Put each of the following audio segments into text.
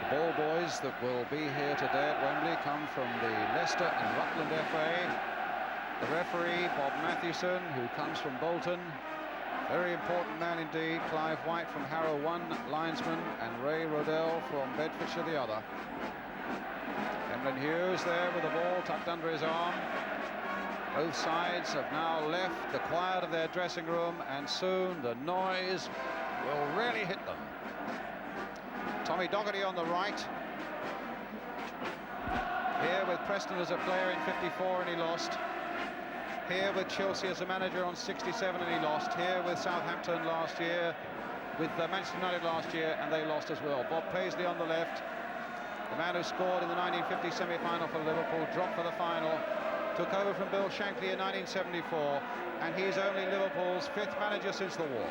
ball boys that will be here today at Wembley come from the Leicester and Rutland FA. The referee, Bob Mathewson, who comes from Bolton. Very important man indeed. Clive White from Harrow, one linesman, and Ray Rodell from Bedfordshire, the other. Emlyn Hughes there with the ball tucked under his arm. Both sides have now left the quiet of their dressing room, and soon the noise will really hit them. Tommy Docherty on the right. Here with Preston as a player in 54 and he lost. Here with Chelsea as a manager on 67 and he lost. Here with Southampton last year, with Manchester United last year, and they lost as well. Bob Paisley on the left. The man who scored in the 1950 semi-final for Liverpool, dropped for the final, took over from Bill Shankly in 1974, and he's only Liverpool's 5th manager since the war.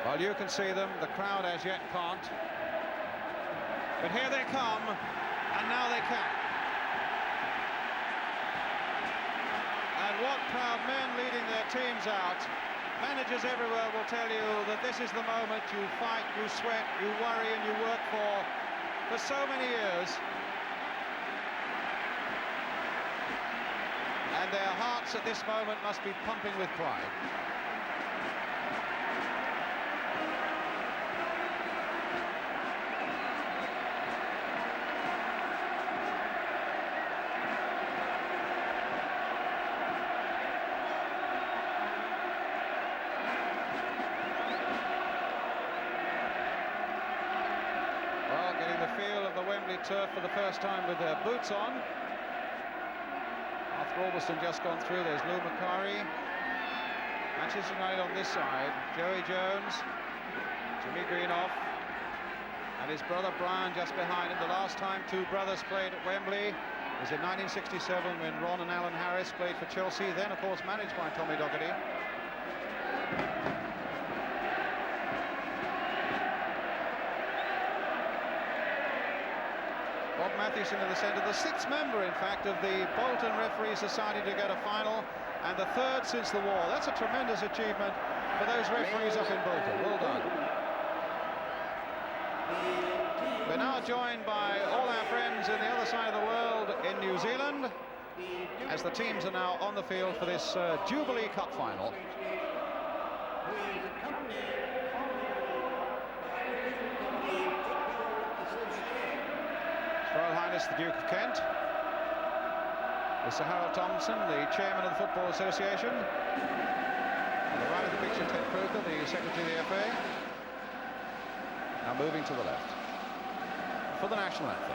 Well, you can see them, the crowd as yet can't. But here they come, and now they can. And what proud men leading their teams out. Managers everywhere will tell you that this is the moment you fight, you sweat, you worry, and you work for so many years. And their hearts at this moment must be pumping with pride. Turf for the first time with their boots on. After Albiston just gone through, there's Lou Macari. Manchester United on this side. Joey Jones, Jimmy Greenoff, and his brother Brian just behind him. The last time two brothers played at Wembley was in 1967 when Ron and Alan Harris played for Chelsea, then of course managed by Tommy Docherty. Bob Mathewson in the centre, the 6th member, in fact, of the Bolton Referee Society to get a final, and the 3rd since the war. That's a tremendous achievement for those referees up in Bolton. Well done. We're now joined by all our friends in the other side of the world in New Zealand, as the teams are now on the field for this Jubilee Cup final. Royal Highness the Duke of Kent, Mr. Harold Thompson, the chairman of the Football Association, on the right of the picture Ted Croker, the secretary of the FA. Now moving to the left for the national anthem.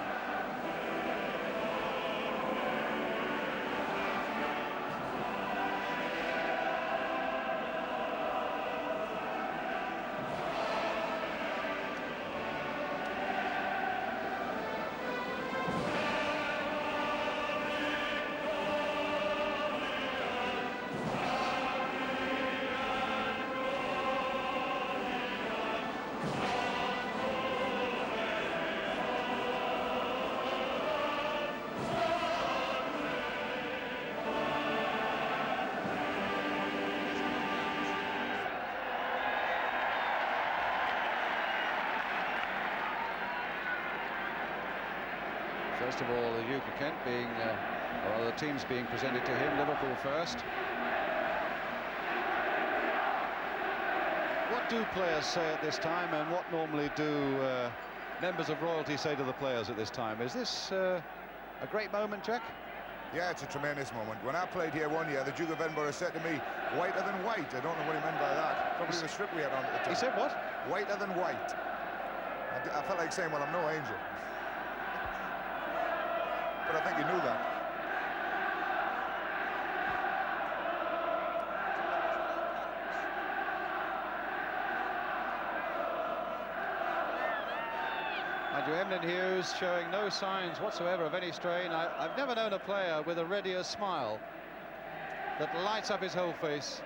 First of all, the Duke of Kent being, or other teams being presented to him, Liverpool first. What do players say at this time, and what normally do members of royalty say to the players at this time? Is this a great moment, Jack? Yeah, it's a tremendous moment. When I played here one year, the Duke of Edinburgh said to me, whiter than white. I don't know what he meant by that. Probably the strip we had on at the time. He said what? Whiter than white. I felt like saying, well, I'm no angel. But I think he knew that. Mind you, Emlyn Hughes showing no signs whatsoever of any strain. I've never known a player with a readier smile that lights up his whole face,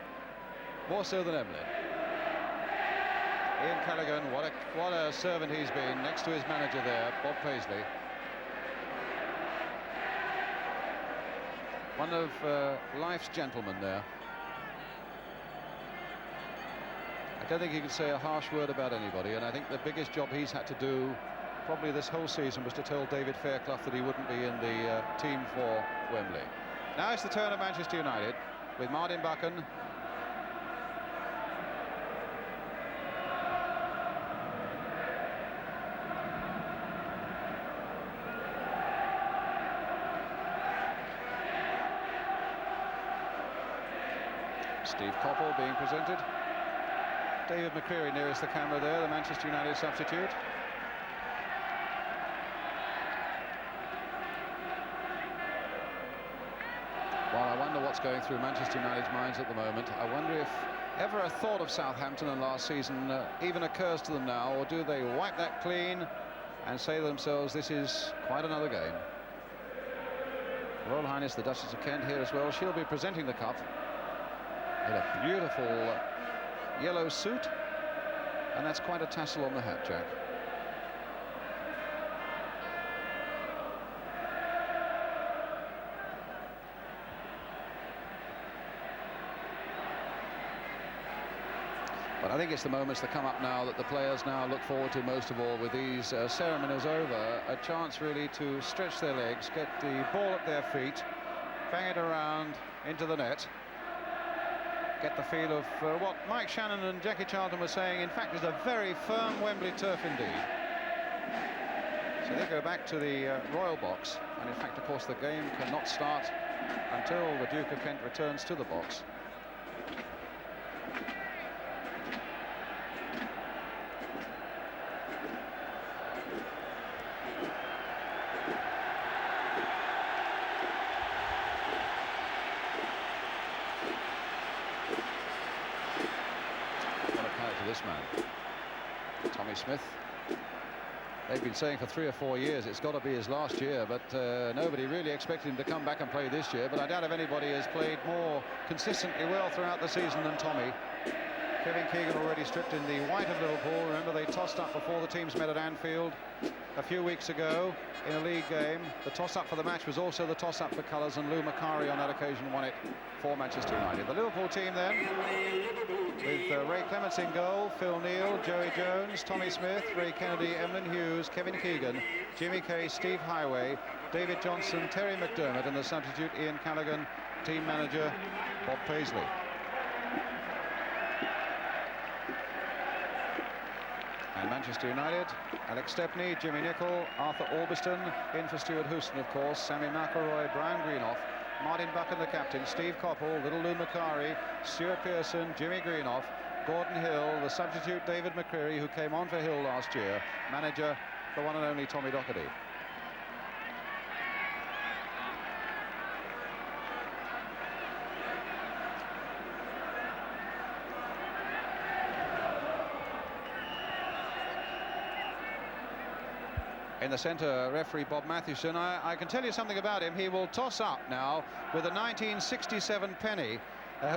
more so than Emlyn. Ian Callaghan, what a servant he's been next to his manager there, Bob Paisley. One of life's gentlemen there. I don't think he could say a harsh word about anybody, and I think the biggest job he's had to do probably this whole season was to tell David Fairclough that he wouldn't be in the team for Wembley. Now it's the turn of Manchester United with Martin Buchan. Steve Coppell being presented. David McCreary nearest the camera there, the Manchester United substitute. Well, I wonder what's going through Manchester United's minds at the moment. I wonder if ever a thought of Southampton and last season even occurs to them now, or do they wipe that clean and say to themselves, this is quite another game. Royal Highness the Duchess of Kent here as well. She'll be presenting the cup in a beautiful yellow suit, and that's quite a tassel on the hat, Jack. But I think it's the moments that come up now that the players now look forward to most of all, with these ceremonies over. A chance really to stretch their legs, get the ball at their feet, bang it around into the net, get the feel of what Mike Shannon and Jackie Charlton were saying, in fact, is a very firm Wembley turf indeed. So they go back to the Royal box, and in fact, of course, the game cannot start until the Duke of Kent returns to the box. This man, Tommy Smith. They've been saying for 3 or 4 years it's got to be his last year, but nobody really expected him to come back and play this year. But I doubt if anybody has played more consistently well throughout the season than Tommy. Kevin Keegan already stripped in the white of Liverpool. Remember, they tossed up before the teams met at Anfield a few weeks ago in a league game. The toss-up for the match was also the toss-up for colours, and Lou Macari on that occasion won it for Manchester United. The Liverpool team then, with Ray Clements in goal, Phil Neal, Joey Jones, Tommy Smith, Ray Kennedy, Emlyn Hughes, Kevin Keegan, Jimmy Kay, Steve Highway, David Johnson, Terry McDermott, and the substitute Ian Callaghan, team manager Bob Paisley. And Manchester United, Alex Stepney, Jimmy Nicholl, Arthur Orbiston, in for Stuart Houston, of course, Sammy McElroy, Brian Greenoff, Martin Buchan, the captain, Steve Coppell, little Lou Macari, Stuart Pearson, Jimmy Greenoff, Gordon Hill, the substitute David McCreary, who came on for Hill last year, manager, the one and only Tommy Docherty. In the centre, referee Bob Mathewson. I can tell you something about him. He will toss up now with a 1967 penny,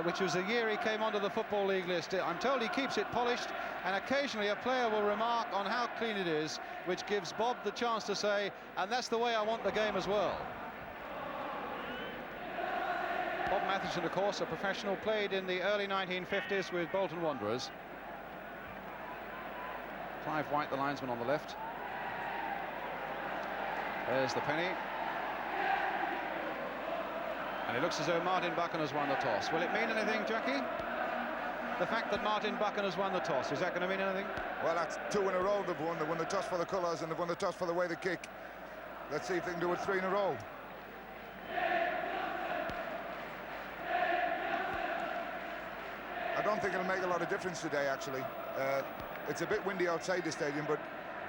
which was the year he came onto the Football League list. I'm told he keeps it polished, and occasionally a player will remark on how clean it is, which gives Bob the chance to say, and that's the way I want the game as well. Bob Mathewson, of course, a professional, played in the early 1950s with Bolton Wanderers. Clive White, the linesman, on the left. There's the penny. And it looks as though Martin Buchan has won the toss. Will it mean anything, Jackie? The fact that Martin Buchan has won the toss, is that going to mean anything? Well, that's 2 in a row they've won. They won the toss for the colours and they've won the toss for the way they kick. Let's see if they can do it 3 in a row. I don't think it'll make a lot of difference today, actually. It's a bit windy outside the stadium, but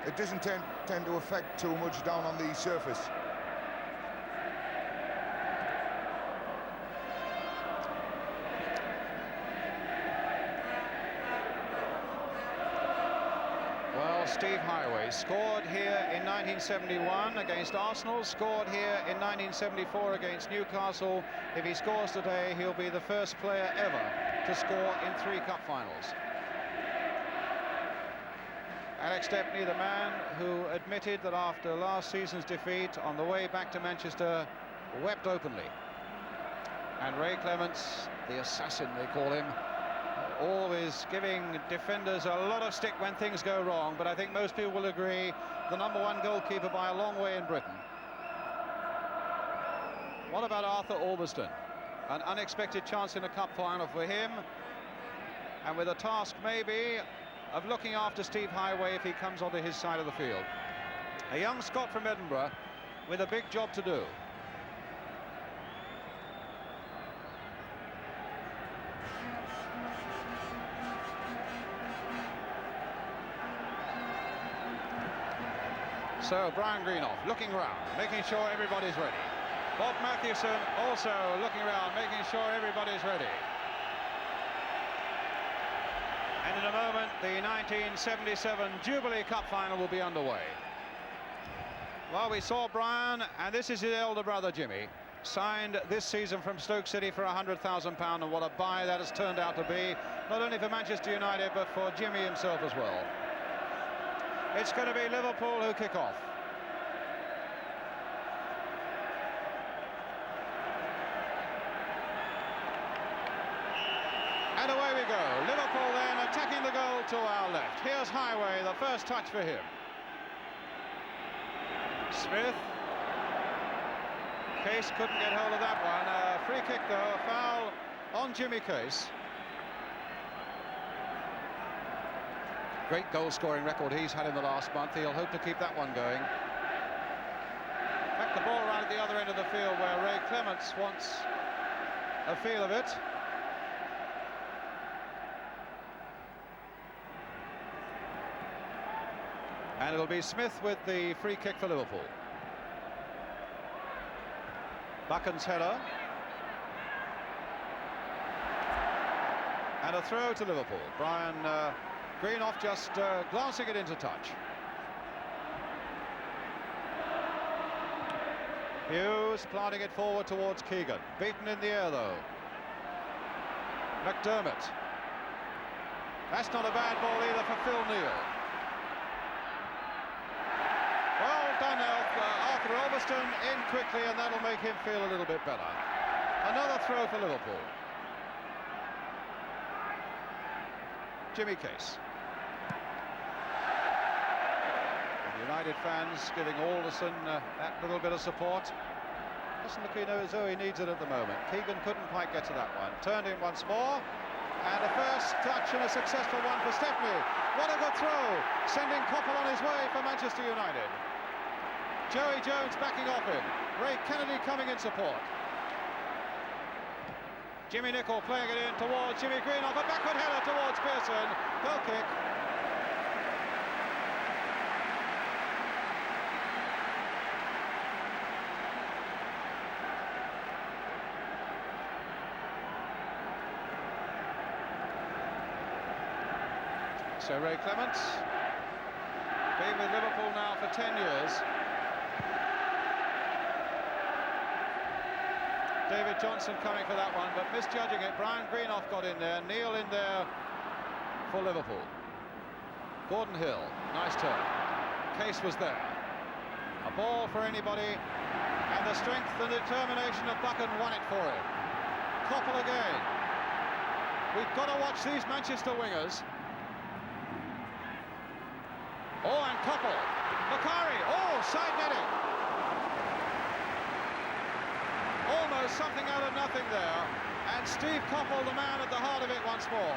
it doesn't tend to affect too much down on the surface. Well, Steve Highway scored here in 1971 against Arsenal, scored here in 1974 against Newcastle. If he scores today, he'll be the first player ever to score in 3 cup finals. Alex Stepney, the man who admitted that after last season's defeat on the way back to Manchester, wept openly. And Ray Clements, the assassin they call him, always giving defenders a lot of stick when things go wrong, but I think most people will agree the #1 goalkeeper by a long way in Britain. What about Arthur Albiston? An unexpected chance in a cup final for him, and with a task maybe of looking after Steve Highway if he comes onto his side of the field. A young Scot from Edinburgh with a big job to do. So Brian Greenough looking round, making sure everybody's ready. Bob Mathewson also looking around, making sure everybody's ready. And in a moment, the 1977 Jubilee Cup final will be underway. Well, we saw Brian, and this is his elder brother, Jimmy, signed this season from Stoke City for £100,000, and what a buy that has turned out to be, not only for Manchester United, but for Jimmy himself as well. It's going to be Liverpool who kick off. And away we go. Liverpool then attacking the goal to our left. Here's Highway, the first touch for him. Smith. Case couldn't get hold of that one. Free kick though, a foul on Jimmy Case. Great goal-scoring record he's had in the last month. He'll hope to keep that one going. In fact, the ball right at the other end of the field where Ray Clements wants a feel of it. And it'll be Smith with the free kick for Liverpool. Buchan's header. And a throw to Liverpool. Brian Greenough just glancing it into touch. Hughes planting it forward towards Keegan. Beaten in the air though. McDermott. That's not a bad ball either for Phil Neal. Well done, Arthur Albiston in quickly, and that'll make him feel a little bit better. Another throw for Liverpool. Jimmy Case. United fans giving Alderson that little bit of support. Doesn't look as though he needs it at the moment. Keegan couldn't quite get to that one. Turned in once more. And a first touch and a successful one for Stepney. What a good throw. Sending Coppell on his way for Manchester United. Joey Jones backing off him. Ray Kennedy coming in support. Jimmy Nicholl playing it in towards Jimmy Greenough. A backward header towards Pearson. Goal kick. So Ray Clements, been with Liverpool now for 10 years. David Johnson coming for that one, but misjudging it. Brian Greenough got in there, Neal in there for Liverpool. Gordon Hill, nice turn. Case was there. A ball for anybody, and the strength and determination of Buchan won it for him. Coppell again. We've got to watch these Manchester wingers. Oh, and Coppell. Macari. Oh, side netting. Almost something out of nothing there. And Steve Coppell, the man at the heart of it once more.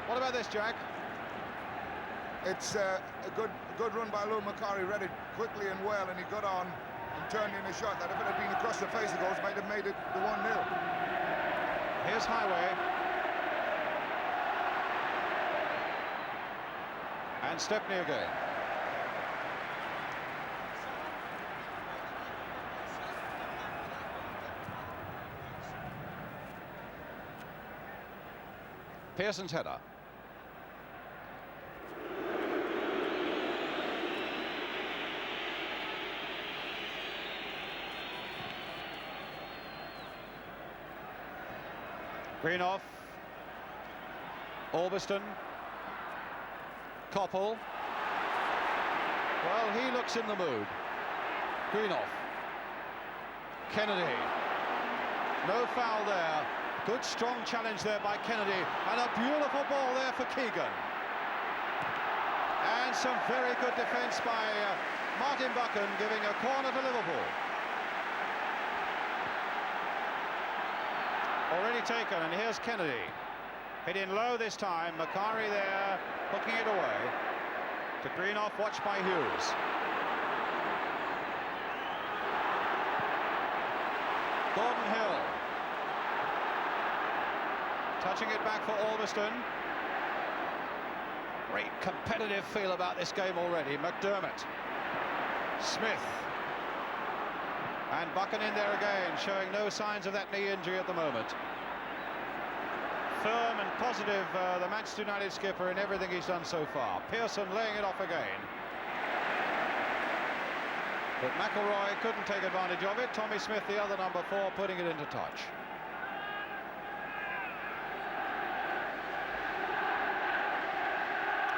What about this, Jack? It's a good run by Lou Macari. Read it quickly and well, and he got on and turned in a shot that if it had been across the face of goals might have made it the 1-0. Here's Highway. And Stepney again. Pearson's header. Greenough. Albiston. Coppell. Well, he looks in the mood. Greenough. Kennedy. No foul there. Good strong challenge there by Kennedy, and a beautiful ball there for Keegan. And some very good defence by Martin Buchan, giving a corner to Liverpool. Already taken, and here's Kennedy. Hit in low this time. Macari there, hooking it away. To Greenoff, watched by Hughes. Gordon Hill. Touching it back for Alveston. Great competitive feel about this game already. McDermott. Smith. And Buchan in there again, showing no signs of that knee injury at the moment. Firm and positive, the Manchester United skipper, in everything he's done so far. Pearson laying it off again. But McElroy couldn't take advantage of it. Tommy Smith, the other number 4, putting it into touch.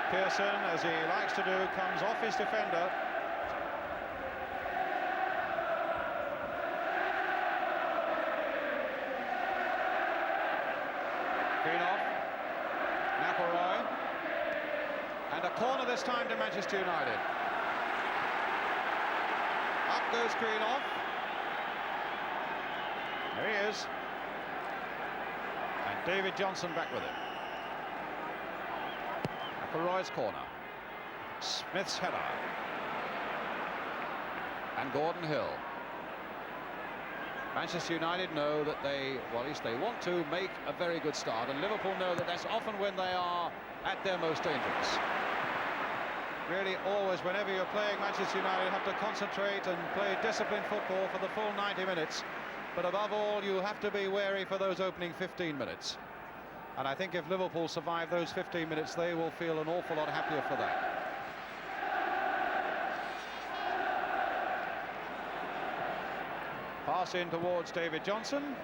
Pearson, as he likes to do, comes off his defender. Greenoff, McElroy, and a corner this time to Manchester United. Up goes Greenoff. There he is. And David Johnson back with him. McElroy's corner. Smith's header. And Gordon Hill. Manchester United know that they, well, at least they want to make a very good start, and Liverpool know that that's often when they are at their most dangerous. Really, always, whenever you're playing Manchester United, you have to concentrate and play disciplined football for the full 90 minutes. But above all, you have to be wary for those opening 15 minutes. And I think if Liverpool survive those 15 minutes, they will feel an awful lot happier for that. Pass in towards David Johnson.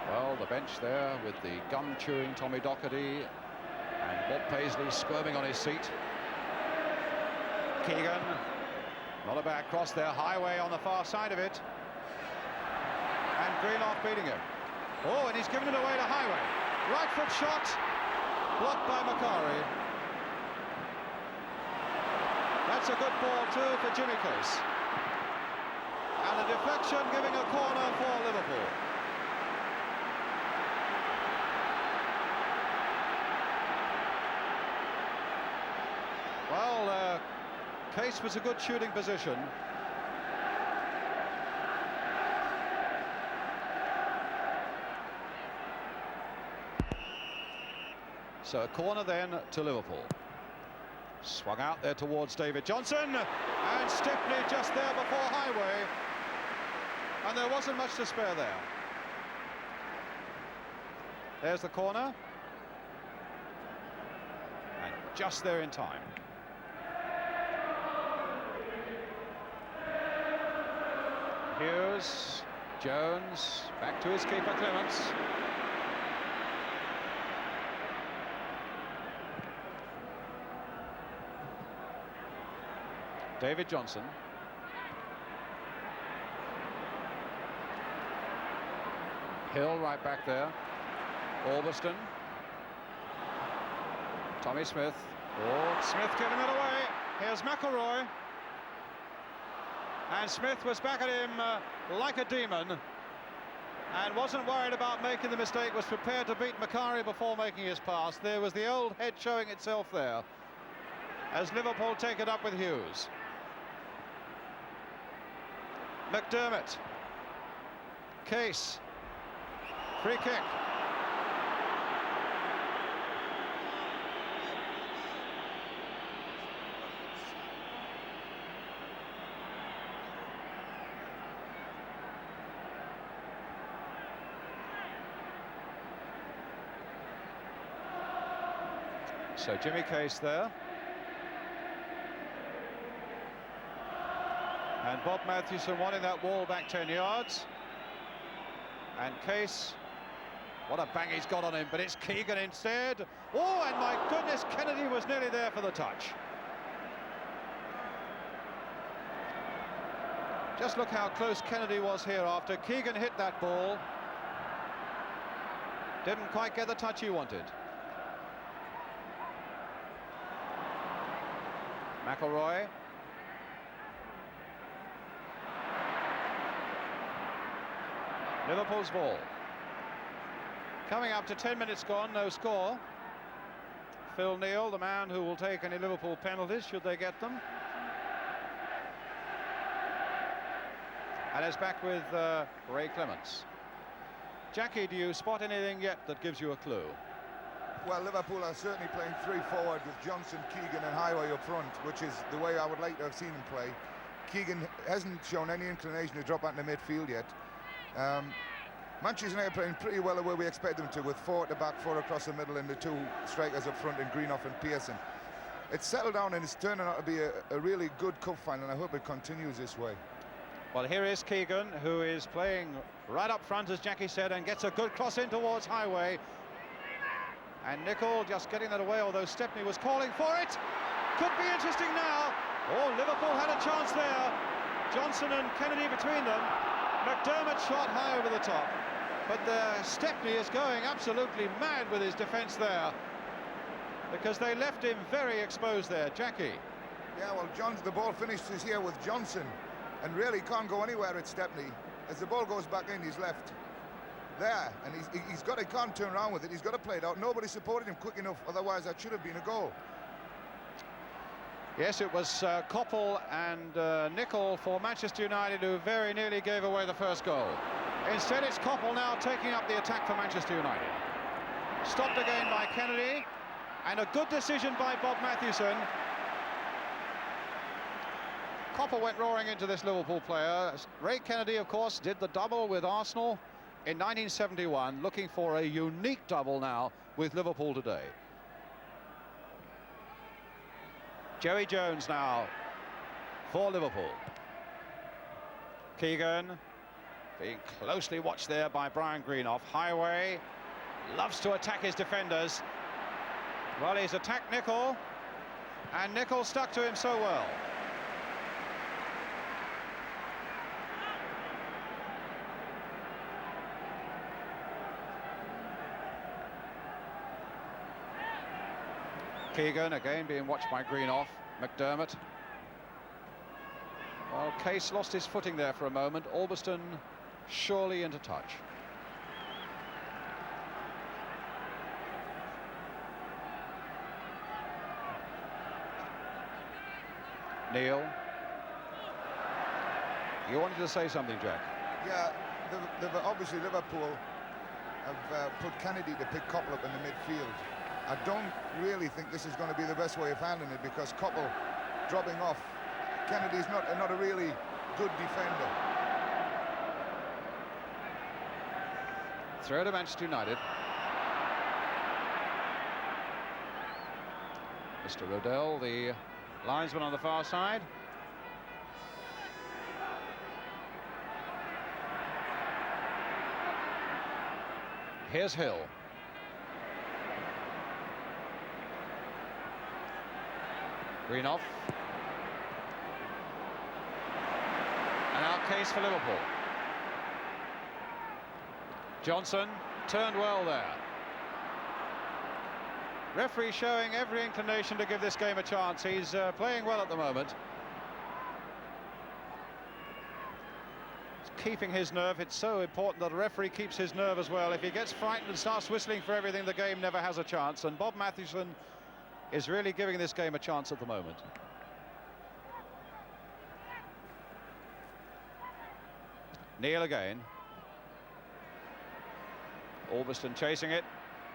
Well, the bench there with the gum-chewing Tommy Docherty and Bob Paisley squirming on his seat. Keegan, not a bad cross there, Highway on the far side of it. And Greenoff beating him. Oh, and he's given it away to Highway. Right foot shot, blocked by Macari. That's a good ball too for Jimmy Case. And a deflection giving a corner for Liverpool. Well, Case was a good shooting position. So a corner then to Liverpool. Swung out there towards David Johnson, and Stepney just there before Highway, and there wasn't much to spare there. There's the corner, and just there in time. Hughes, Jones, back to his keeper Clements. David Johnson. Hill right back there. Alveston. Tommy Smith. Oh, Smith giving it away. Here's McElroy. And Smith was back at him like a demon and wasn't worried about making the mistake, was prepared to beat Macari before making his pass. There was the old head showing itself there as Liverpool take it up with Hughes. McDermott. Case. Free kick. So Jimmy Case there. And Bob Mathewson wanting that wall back 10 yards. And Case, what a bang he's got on him, but it's Keegan instead. Oh, and my goodness, Kennedy was nearly there for the touch. Just look how close Kennedy was here after Keegan hit that ball. Didn't quite get the touch he wanted. McElroy. Liverpool's ball. Coming up to 10 minutes gone, no score. Phil Neal, the man who will take any Liverpool penalties, should they get them. And it's back with Ray Clements. Jackie, do you spot anything yet that gives you a clue? Well, Liverpool are certainly playing 3 forward with Johnson, Keegan and Highway up front, which is the way I would like to have seen him play. Keegan hasn't shown any inclination to drop out in the midfield yet. Manchester United are playing pretty well the way we expect them to, with 4 at the back, 4 across the middle, and the 2 strikers up front in Greenough and Pearson. It's settled down and it's turning out to be a really good cup final, and I hope it continues this way. Well, here is Keegan, who is playing right up front, as Jackie said, and gets a good cross in towards Highway. And Nicol just getting that away, although Stepney was calling for it. Could be interesting now. Oh, Liverpool had a chance there. Johnson and Kennedy between them. McDermott shot high over the top. But Stepney is going absolutely mad with his defence there, because they left him very exposed there. Jackie. Yeah, well, the ball finishes here with Johnson, and really can't go anywhere at Stepney. As the ball goes back in, he's left there, and he can't turn around with it. He's got to play it out. Nobody supported him quick enough, otherwise that should have been a goal. Yes, it was Koppel and Nicol for Manchester United who very nearly gave away the first goal. Instead, it's Koppel now taking up the attack for Manchester United. Stopped again by Kennedy, and a good decision by Bob Matthewson. Koppel went roaring into this Liverpool player. Ray Kennedy, of course, did the double with Arsenal in 1971, looking for a unique double now with Liverpool today. Joey Jones now for Liverpool. Keegan being closely watched there by Brian Greenough. Highway loves to attack his defenders. Well, he's attacked Nicol, and Nicol stuck to him so well. Keegan again being watched by Greenoff. McDermott. Well, Case lost his footing there for a moment. Albiston surely into touch. Neil. You wanted to say something, Jack? Yeah, obviously Liverpool have put Kennedy to pick Koppel up in the midfield. I don't really think this is going to be the best way of handling it, because Koppel dropping off. Kennedy's not a really good defender. Throw to Manchester United. Mr. Rodell, the linesman on the far side. Here's Hill. Greenoff. And now Case for Liverpool. Johnson turned well there. Referee showing every inclination to give this game a chance. He's playing well at the moment. He's keeping his nerve. It's so important that a referee keeps his nerve as well. If he gets frightened and starts whistling for everything, the game never has a chance. And Bob Matthewson is really giving this game a chance at the moment. Neil again. Albiston chasing it,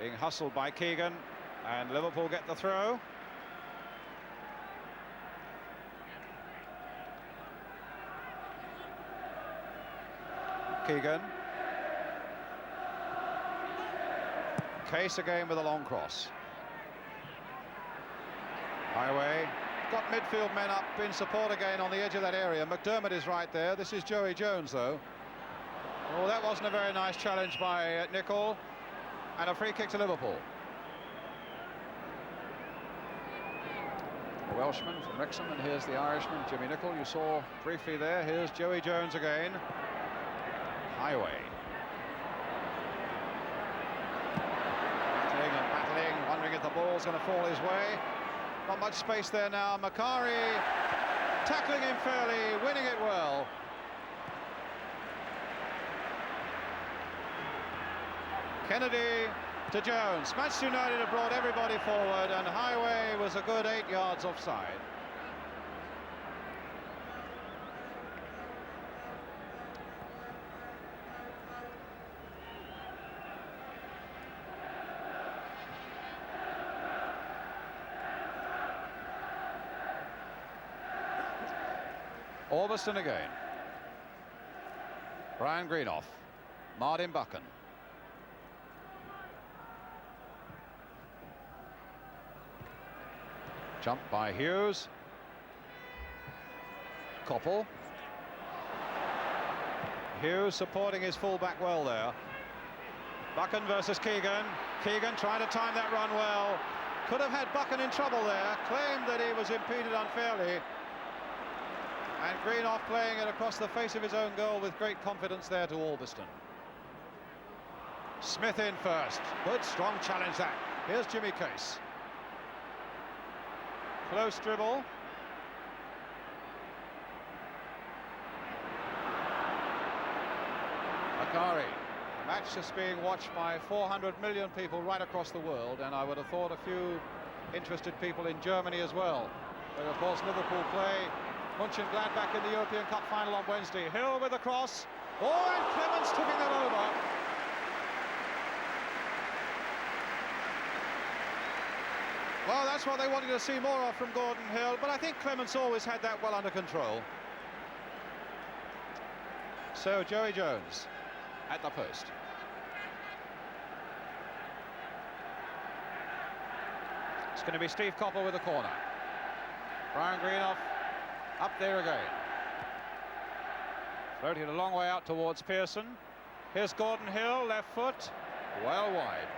being hustled by Keegan, and Liverpool get the throw. Keegan. Case again with a long cross. Highway got midfield men up in support again on the edge of that area. McDermott is right there. This is Joey Jones, though. Oh, that wasn't a very nice challenge by Nicol, and a free kick to Liverpool. the Welshman from Wrexham, and here's the Irishman, Jimmy Nicholl, you saw briefly there. Here's Joey Jones again. Highway. Battling, wondering if the ball's going to fall his way. Not much space there now. Macari tackling him fairly, winning it well. Kennedy to Jones. Manchester United have brought everybody forward, and Highway was a good 8 yards offside. Orbiston again. Brian Greenoff. Martin Buchan. Jump by Hughes. Koppel. Hughes supporting his fullback well there. Buchan versus Keegan. Keegan trying to time that run well. Could have had Buchan in trouble there. Claimed that he was impeded unfairly. And Greenoff playing it across the face of his own goal with great confidence there to Orbiston. Smith in first. Good strong challenge that. Here's Jimmy Case. Close dribble. Macari. The match is being watched by 400 million people right across the world, and I would have thought a few interested people in Germany as well. But of course Liverpool play Mönchengladbach in the European Cup final on Wednesday. Hill with the cross. Oh, and Clements tipping that over. Well, that's what they wanted to see more of from Gordon Hill, but I think Clements always had that well under control. So Joey Jones at the post. It's going to be Steve Koppel with the corner. Brian Greenoff up there again. Floating a long way out towards Pearson. Here's Gordon Hill, left foot, well wide.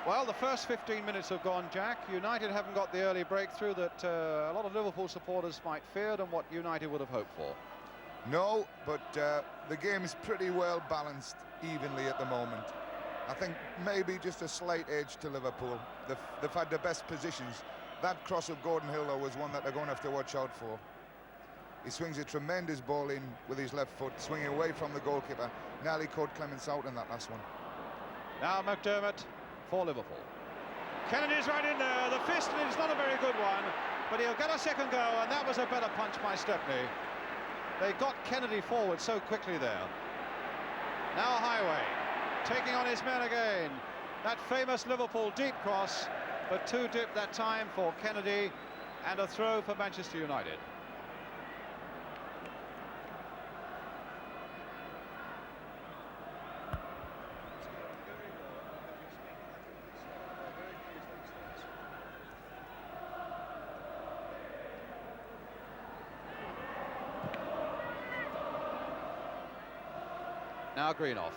Well, the first 15 minutes have gone, Jack. United haven't got the early breakthrough that a lot of Liverpool supporters might feared and what United would have hoped for. No, but the game is pretty well balanced evenly at the moment. I think maybe just a slight edge to Liverpool. They've had the best positions. That cross of Gordon Hill, though, was one that they're going to have to watch out for. He swings a tremendous ball in with his left foot, swinging away from the goalkeeper. Nearly caught Clements out in that last one. Now McDermott for Liverpool. Kennedy's right in there. The fist is not a very good one, but he'll get a second go, and that was a better punch by Stepney. They got Kennedy forward so quickly there. Now Highway taking on his men again. That famous Liverpool deep cross, but too deep that time for Kennedy, and a throw for Manchester United. Now Greenoff.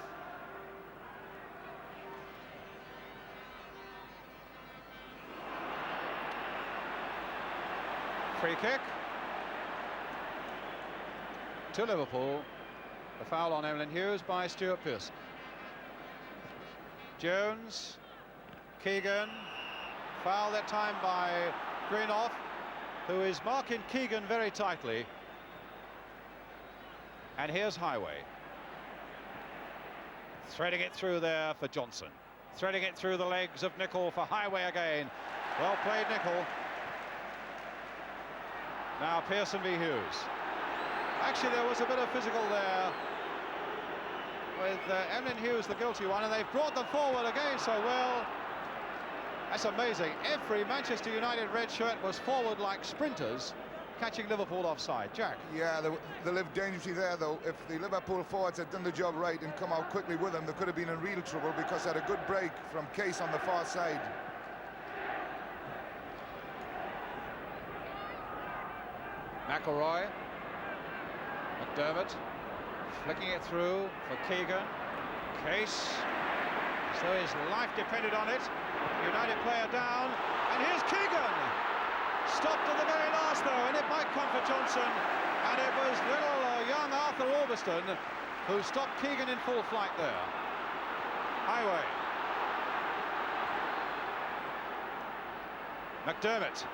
Free kick to Liverpool. The foul on Emlyn Hughes by Stuart Pearson. Jones, Keegan, foul that time by Greenoff, who is marking Keegan very tightly. And here's Highway. Threading it through there for Johnson. Threading it through the legs of Nicholl for Highway again. Well played, Nicholl. Now Pearson v Hughes. Actually, there was a bit of physical there with Emlyn Hughes, the guilty one, and they've brought them forward again so well. That's amazing. Every Manchester United red shirt was forward like sprinters, catching Liverpool offside. Jack. Yeah, they lived dangerously there, though. If the Liverpool forwards had done the job right and come out quickly with them, they could have been in real trouble because they had a good break from Case on the far side. McElroy. McDermott flicking it through for Keegan. Case, so his life depended on it. United player down, and here's Keegan. one for Johnson, and it was little young Arthur Albiston who stopped Keegan in full flight there. Highway. McDermott.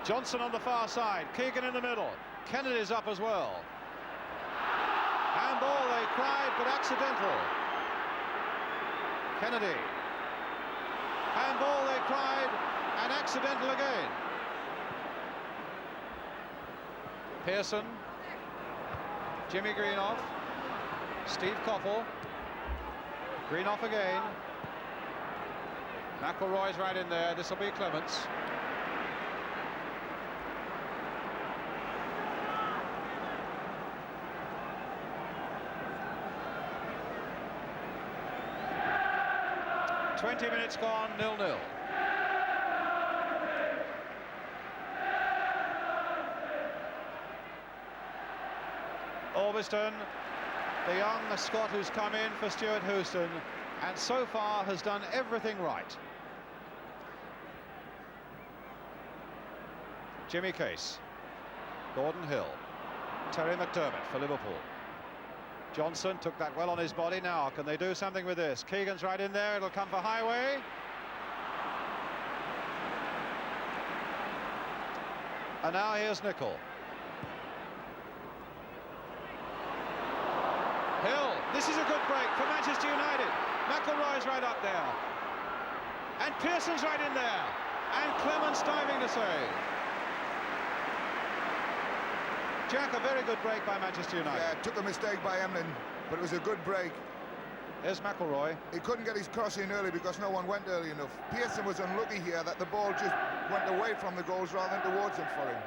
Johnson on the far side, Keegan in the middle. Kennedy's up as well. Handball, they cried, but accidental. Kennedy. Handball, they cried, and accidental again. Pearson. Jimmy Greenoff. Steve Coppell. Greenoff again. McElroy's right in there. This will be Clements. "20 minutes gone, 0-0. Albiston, the young Scot who's come in for Stuart Houston, and so far has done everything right. Jimmy Case, Gordon Hill, Terry McDermott for Liverpool. Johnson took that well on his body. Now, can they do something with this? Keegan's right in there. It'll come for Highway. And now here's Nicol. Hill, this is a good break for Manchester United. McElroy's right up there. And Pearson's right in there. And Clements diving to save. Jack, a very good break by Manchester United. Yeah, took a mistake by Emlyn, but it was a good break. There's McElroy. He couldn't get his cross in early because no one went early enough. Pearson was unlucky here that the ball just went away from the goals rather than towards him for him.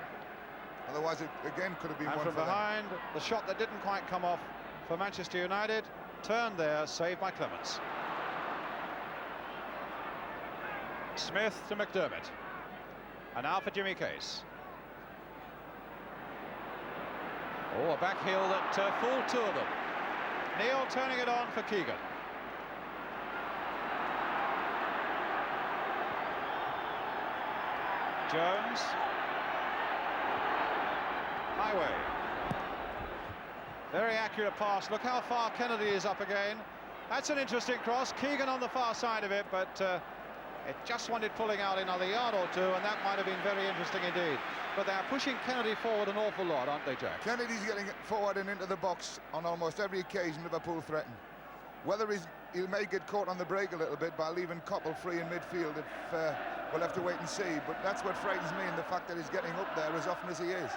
Otherwise, it again could have been and one from for behind, them. The shot that didn't quite come off for Manchester United, turned there, saved by Clements. Smith to McDermott. And now for Jimmy Case. Oh, a back heel that fooled two of them. Neil turning it on for Keegan. Jones. Highway. Very accurate pass. Look how far Kennedy is up again. That's an interesting cross. Keegan on the far side of it, but it just wanted pulling out another yard or two, and that might have been very interesting indeed. But they're pushing Kennedy forward an awful lot, aren't they, Jack? Kennedy's getting forward and into the box on almost every occasion Liverpool threaten. Whether he may get caught on the break a little bit by leaving Coppell free in midfield, we'll have to wait and see. But that's what frightens me, in the fact that he's getting up there as often as he is.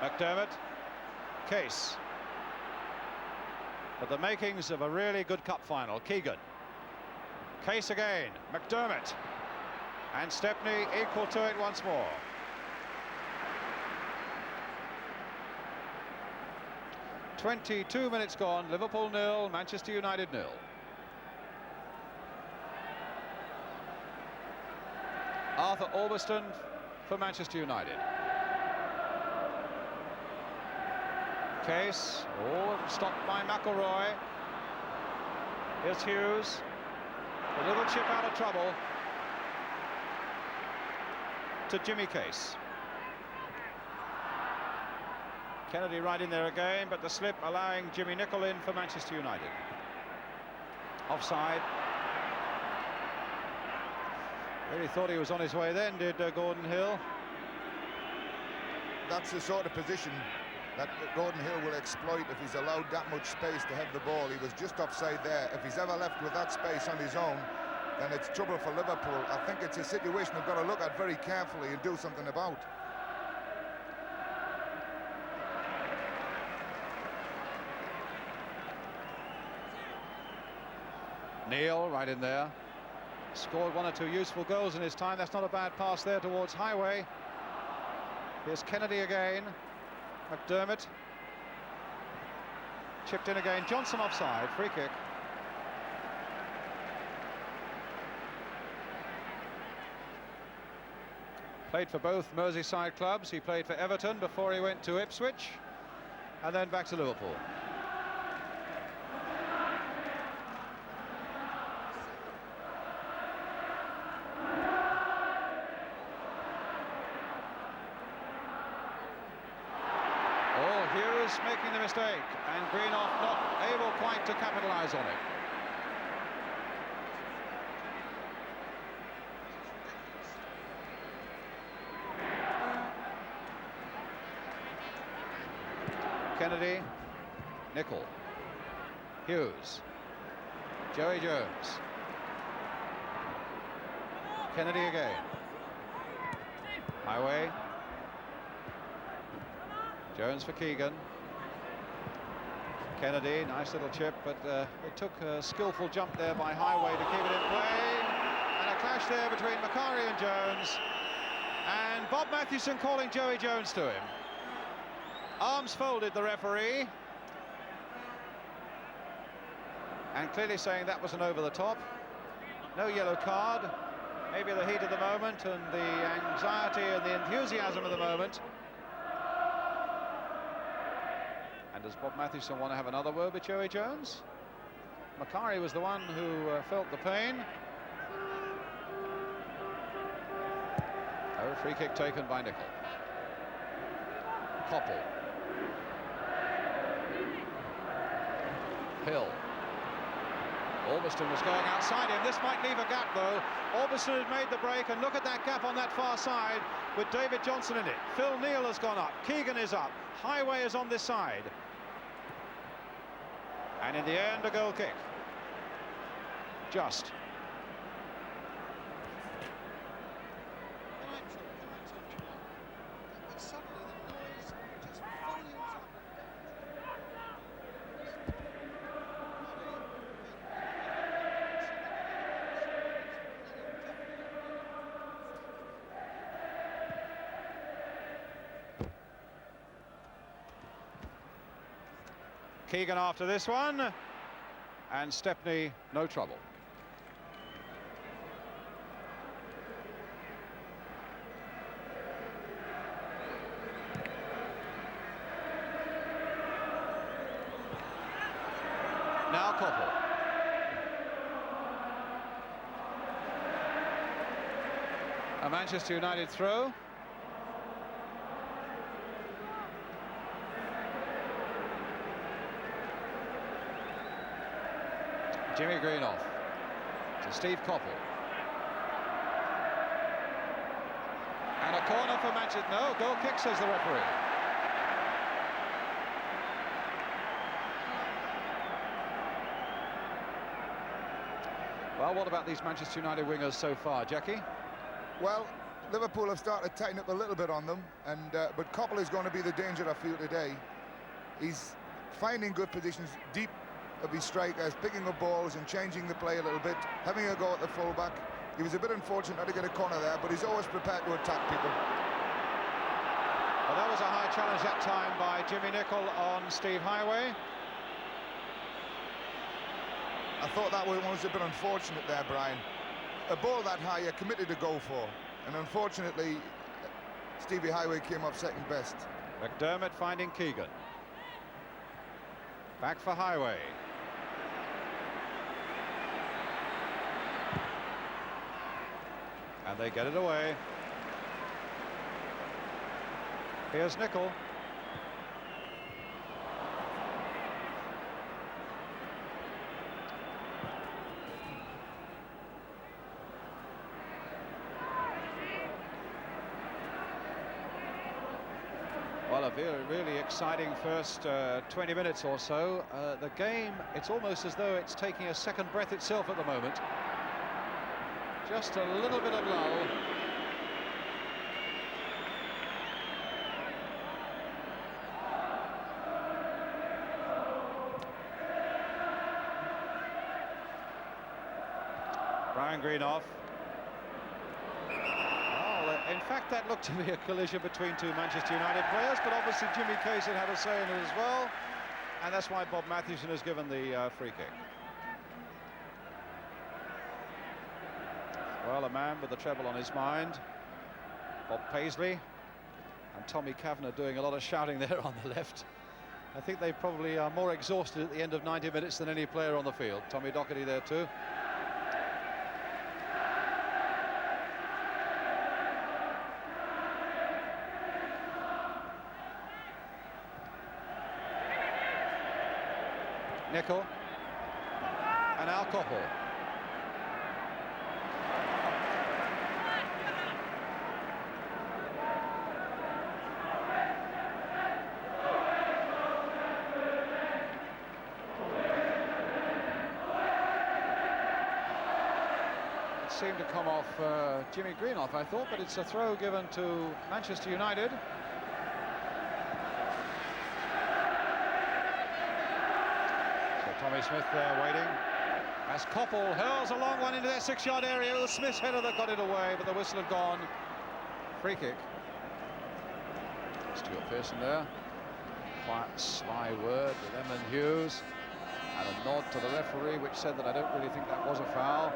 McDermott. Case. But the makings of a really good cup final. Keegan. Case again. McDermott. And Stepney equal to it once more. "22 minutes gone. Liverpool 0, Manchester United 0. Arthur Albiston for Manchester United. Case. Oh, stopped by McElroy. Here's Hughes. A little chip out of trouble to Jimmy Case. Kennedy right in there again, but the slip allowing Jimmy Nicol in for Manchester United. Offside. Really thought he was on his way then, did Gordon Hill. That's the sort of position that Gordon Hill will exploit if he's allowed that much space to have the ball. He was just offside there. If he's ever left with that space on his own, then it's trouble for Liverpool. I think it's a situation they've got to look at very carefully and do something about. Neil right in there. Scored one or two useful goals in his time. That's not a bad pass there towards Highway. Here's Kennedy again. McDermott. Chipped in again. Johnson offside. Free kick. Played for both Merseyside clubs. He played for Everton before he went to Ipswich, and then back to Liverpool. Hughes making the mistake, and Greenoff not able quite to capitalise on it. Kennedy, Nicol, Hughes, Joey Jones, Kennedy again, Highway, Jones for Keegan, Kennedy, nice little chip, but it took a skillful jump there by Highway to keep it in play, and a clash there between Macari and Jones, and Bob Mathewson calling Joey Jones to him. Arms folded, the referee, and clearly saying that was an over the top. No yellow card, maybe the heat of the moment and the anxiety and the enthusiasm of the moment. And does Bob Mathewson want to have another word with Joey Jones? Macari was the one who felt the pain. Oh, free kick taken by Nicol. Koppel. Hill. Albiston was going outside him. This might leave a gap, though. Albiston had made the break, and look at that gap on that far side with David Johnson in it. Phil Neal has gone up. Keegan is up. Highway is on this side. And in the end, a goal kick. Just. Keegan after this one, and Stepney, no trouble. Now Koppel. A Manchester United throw. Jimmy Greenoff to Steve Koppel. And a corner for Manchester. No, goal kick, says the referee. Well, what about these Manchester United wingers so far, Jackie? Well, Liverpool have started to tighten up a little bit on them, and but Koppel is going to be the danger I feel today. He's finding good positions deep of his strikers, picking up balls and changing the play a little bit, having a go at the fullback. He was a bit unfortunate not to get a corner there, but he's always prepared to attack people. Well, that was a high challenge that time by Jimmy Nicol on Steve Highway. I thought that one was a bit unfortunate there, Brian. A ball that high you're committed to go for, and unfortunately Stevie Highway came up second best. McDermott finding Keegan. Back for Highway. And they get it away. Here's Nicol. Well, a really exciting first 20 minutes or so. The game, it's almost as though it's taking a second breath itself at the moment. Just a little bit of lull. Brian Greenoff. In fact, that looked to be a collision between two Manchester United players, but obviously Jimmy Casey had a say in it as well, and that's why Bob Mathewson has given the free kick. Well, a man with the treble on his mind, Bob Paisley, and Tommy Kavanagh doing a lot of shouting there on the left. I think they probably are more exhausted at the end of 90 minutes than any player on the field. Tommy Docherty there too. Nicol. And now Koppel. Seemed to come off Jimmy Greenoff, I thought, but it's a throw given to Manchester United. So Tommy Smith there waiting as Koppel hurls a long one into their 6-yard area. It was Smith's header that got it away, but the whistle had gone. Free kick. Stuart Pearson there. Quite sly word with Emlyn Hughes and a nod to the referee, which said that I don't really think that was a foul.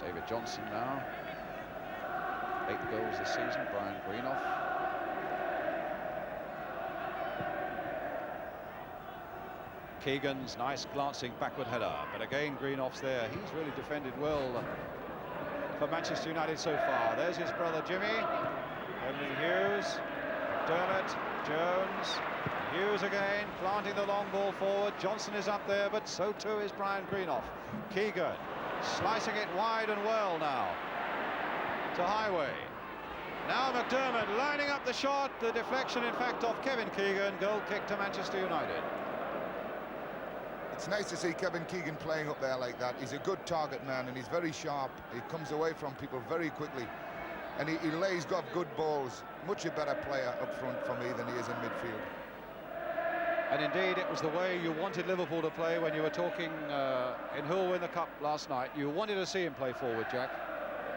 David Johnson now, 8 goals this season. Brian Greenoff. Keegan's nice glancing backward header, but again Greenoff's there. He's really defended well for Manchester United so far. There's his brother Jimmy, Emlyn Hughes, Dermot, Jones, Hughes again, planting the long ball forward. Johnson is up there, but so too is Brian Greenoff. Keegan slicing it wide and well now to Highway. Now McDermott lining up the shot. The deflection, in fact, off Kevin Keegan. Goal kick to Manchester United. It's nice to see Kevin Keegan playing up there like that. He's a good target man and he's very sharp. He comes away from people very quickly and he lays got good balls. Much a better player up front for me than he is in midfield. And indeed, it was the way you wanted Liverpool to play when you were talking in who'll win the Cup last night. You wanted to see him play forward, Jack.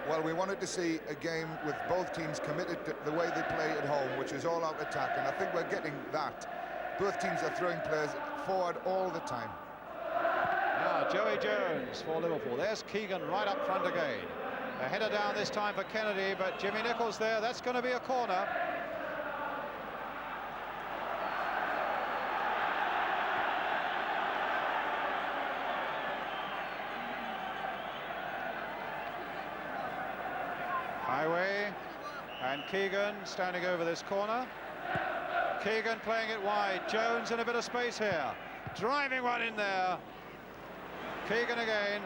Well, we wanted to see a game with both teams committed to the way they play at home, which is all-out attack, and I think we're getting that. Both teams are throwing players forward all the time. Now, Joey Jones for Liverpool. There's Keegan right up front again. A header down this time for Kennedy, but Jimmy Nichols there. That's going to be a corner. Highway and Keegan standing over this corner. Keegan playing it wide. Jones in a bit of space here. Driving one in there. Keegan again.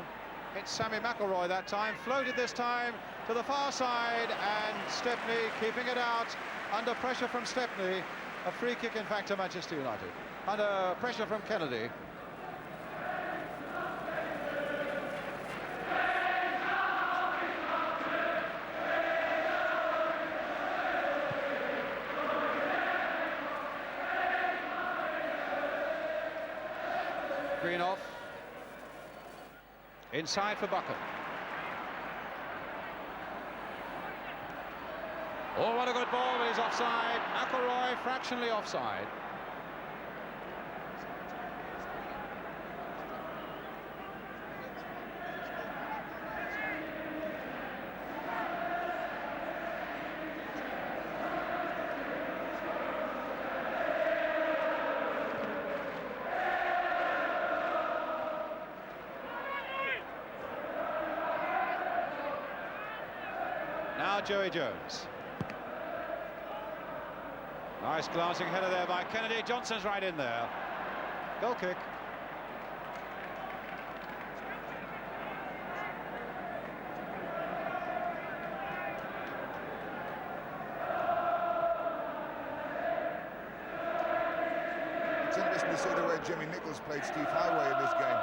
It's Sammy McElroy that time. Floated this time to the far side, and Stepney keeping it out under pressure from Stepney. A free kick, in fact, to Manchester United. Under pressure from Kennedy. Greenoff. Inside for Buchan. Oh, what a good ball, but he's offside. McElroy fractionally offside. Now Joey Jones. Nice glancing header there by Kennedy. Johnson's right in there. Goal kick. It's interesting to see the way Jimmy Nichols played Steve Highway in this game.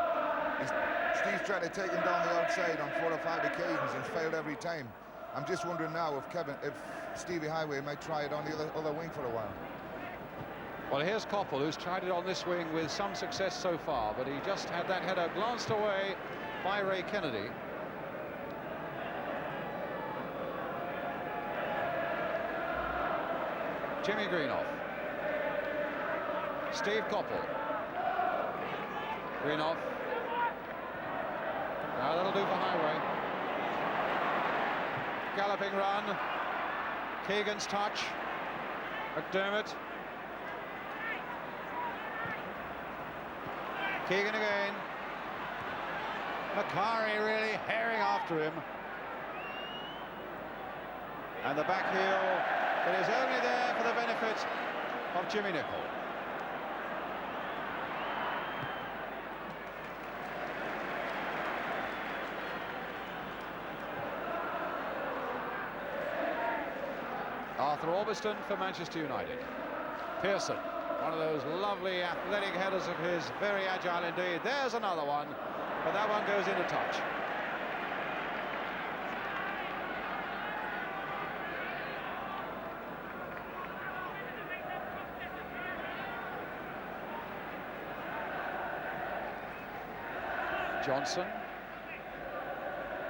Steve's tried to take him down the outside on 4 or 5 occasions and failed every time. I'm just wondering now if Stevie Highway might try it on the other wing for a while. Well, here's Koppel, who's tried it on this wing with some success so far, but he just had that header glanced away by Ray Kennedy. Jimmy Greenoff. Steve Koppel. Greenoff. Now that'll do for Highway. Galloping run. Keegan's touch. McDermott. Keegan again. Macari really herring after him. And the back heel but is only there for the benefit of Jimmy Nicholl. Arthur Orbiston for Manchester United. Pearson, one of those lovely athletic headers of his, very agile indeed. There's another one, but that one goes into touch. Johnson,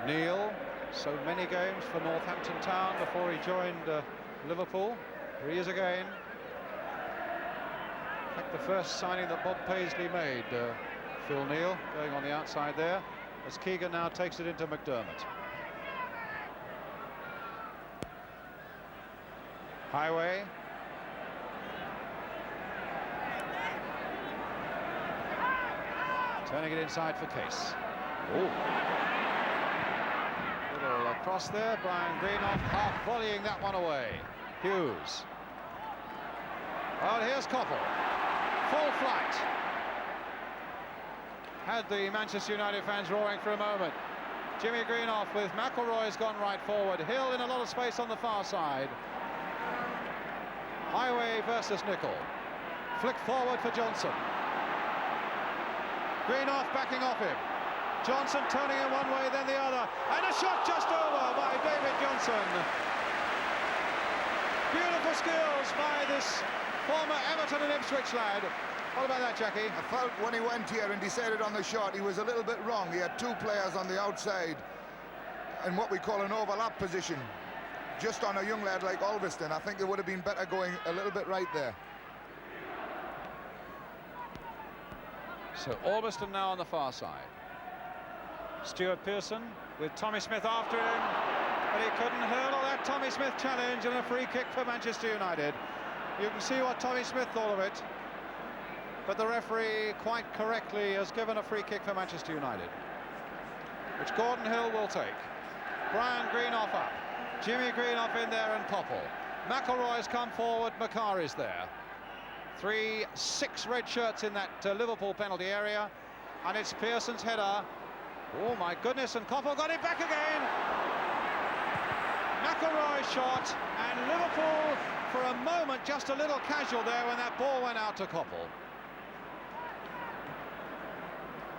Neil, so many games for Northampton Town before he joined Liverpool. Here he is again. In fact, the first signing that Bob Paisley made, Phil Neal, going on the outside there, as Keegan now takes it into McDermott. Highway. Turning it inside for Case. Ooh. Little cross there, Brian Greenoff half volleying that one away. Hughes. Well, here's Koppel. Full flight. Had the Manchester United fans roaring for a moment. Jimmy Greenoff with McElroy's gone right forward. Hill in a lot of space on the far side. Highway versus Nicholl. Flick forward for Johnson. Greenoff backing off him. Johnson turning in one way, then the other. And a shot just over by David Johnson. Beautiful skills by this former Everton and Ipswich lad. What about that, Jackie? I felt when he went here and decided on the shot, he was a little bit wrong. He had two players on the outside in what we call an overlap position. Just on a young lad like Ulverston, I think it would have been better going a little bit right there. So Ulverston now on the far side. Stuart Pearson with Tommy Smith after him, but he couldn't hurdle that Tommy Smith challenge, and a free kick for Manchester United. You can see what Tommy Smith thought of it, but the referee quite correctly has given a free kick for Manchester United, which Gordon Hill will take. Brian Greenoff up, Jimmy Greenoff in there, and Koppel. McElroy's come forward, Makari's there. 6 red shirts in that Liverpool penalty area, and it's Pearson's header. Oh my goodness, and Koppel got it back again. McElroy's shot, and Liverpool for a moment just a little casual there when that ball went out to Koppel.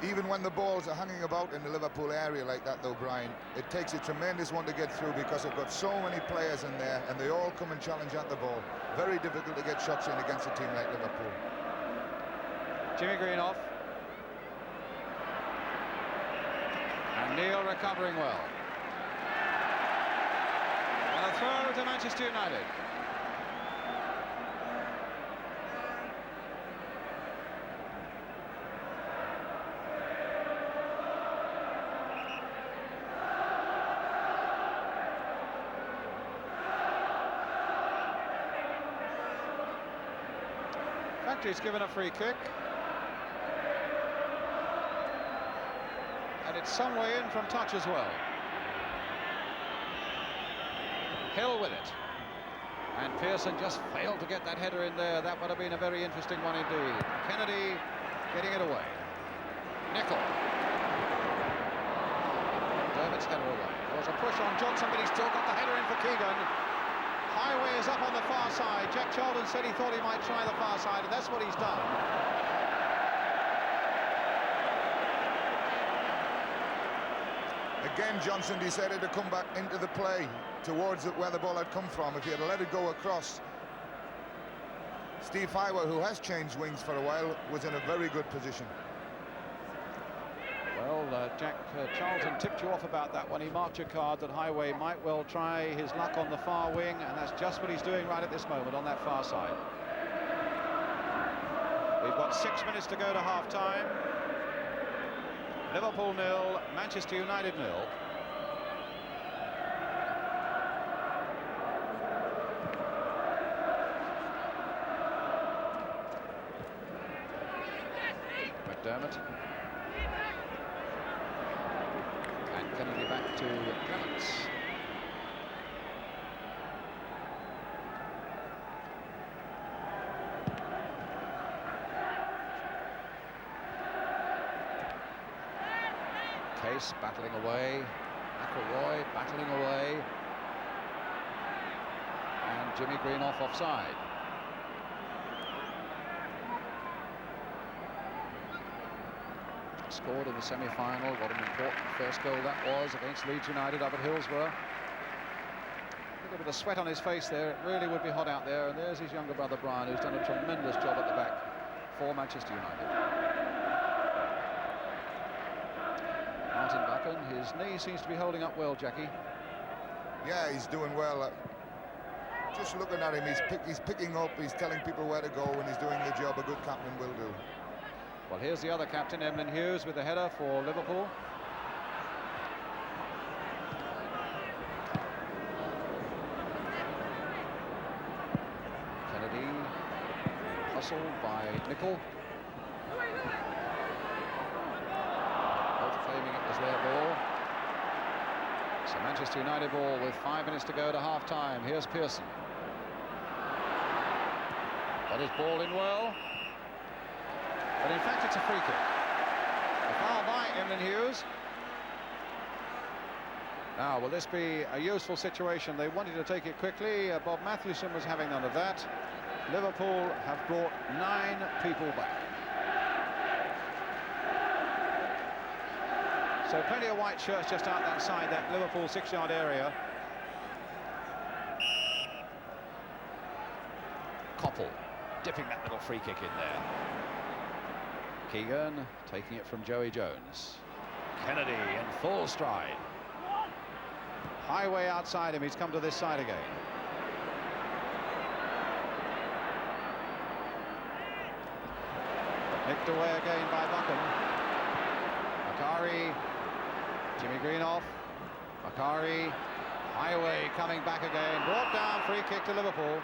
Even when the balls are hanging about in the Liverpool area like that, though, Brian, it takes a tremendous one to get through, because they've got so many players in there and they all come and challenge at the ball. Very difficult to get shots in against a team like Liverpool. Jimmy Greenoff. And Neil recovering well. And a throw to Manchester United. He's given a free kick, and it's some way in from touch as well. Hill with it, and Pearson just failed to get that header in there. That would have been a very interesting one indeed. Kennedy getting it away. Nicholl. Dermott's header away. There was a push on Johnson, but he's still got the header in for Keegan. Highway is up on the far side. Jack Charlton said he thought he might try the far side, and that's what he's done. Again, Johnson decided to come back into the play towards where the ball had come from. If he had let it go across, Steve Highway, who has changed wings for a while, was in a very good position. Well, Jack Charlton tipped you off about that when he marked your card that Highway might well try his luck on the far wing, and that's just what he's doing right at this moment on that far side. We've got 6 minutes to go to half-time. Liverpool 0, Manchester United 0. McDermott. And Kennedy back to Clements. Case battling away. McElroy battling away. And Jimmy Green offside. Scored in the semi-final. What an important first goal that was against Leeds United up at Hillsborough. A little bit of sweat on his face there. It really would be hot out there. And there's his younger brother Brian, who's done a tremendous job at the back for Manchester United. Martin Buchan, his knee seems to be holding up well, Jackie. Yeah, he's doing well. Just looking at him, he's picking up, he's telling people where to go, and he's doing the job a good captain will do. Well, here's the other captain, Emlyn Hughes, with the header for Liverpool. Kennedy, hustled by Nicol. Both claiming it was their ball. So Manchester United ball with 5 minutes to go to half-time. Here's Pearson. Got his ball in well. But in fact, it's a free kick. A foul by Emlyn Hughes. Now, will this be a useful situation? They wanted to take it quickly. Bob Mathewson was having none of that. Liverpool have brought 9 people back. So plenty of white shirts just out that side, that Liverpool 6-yard area. Koppel dipping that little free kick in there. Keegan taking it from Joey Jones. Kennedy in full stride. Highway outside him, he's come to this side again. Nicked away again by Buchan. Macari, Jimmy Green off. Macari, Highway coming back again. Brought down, free kick to Liverpool.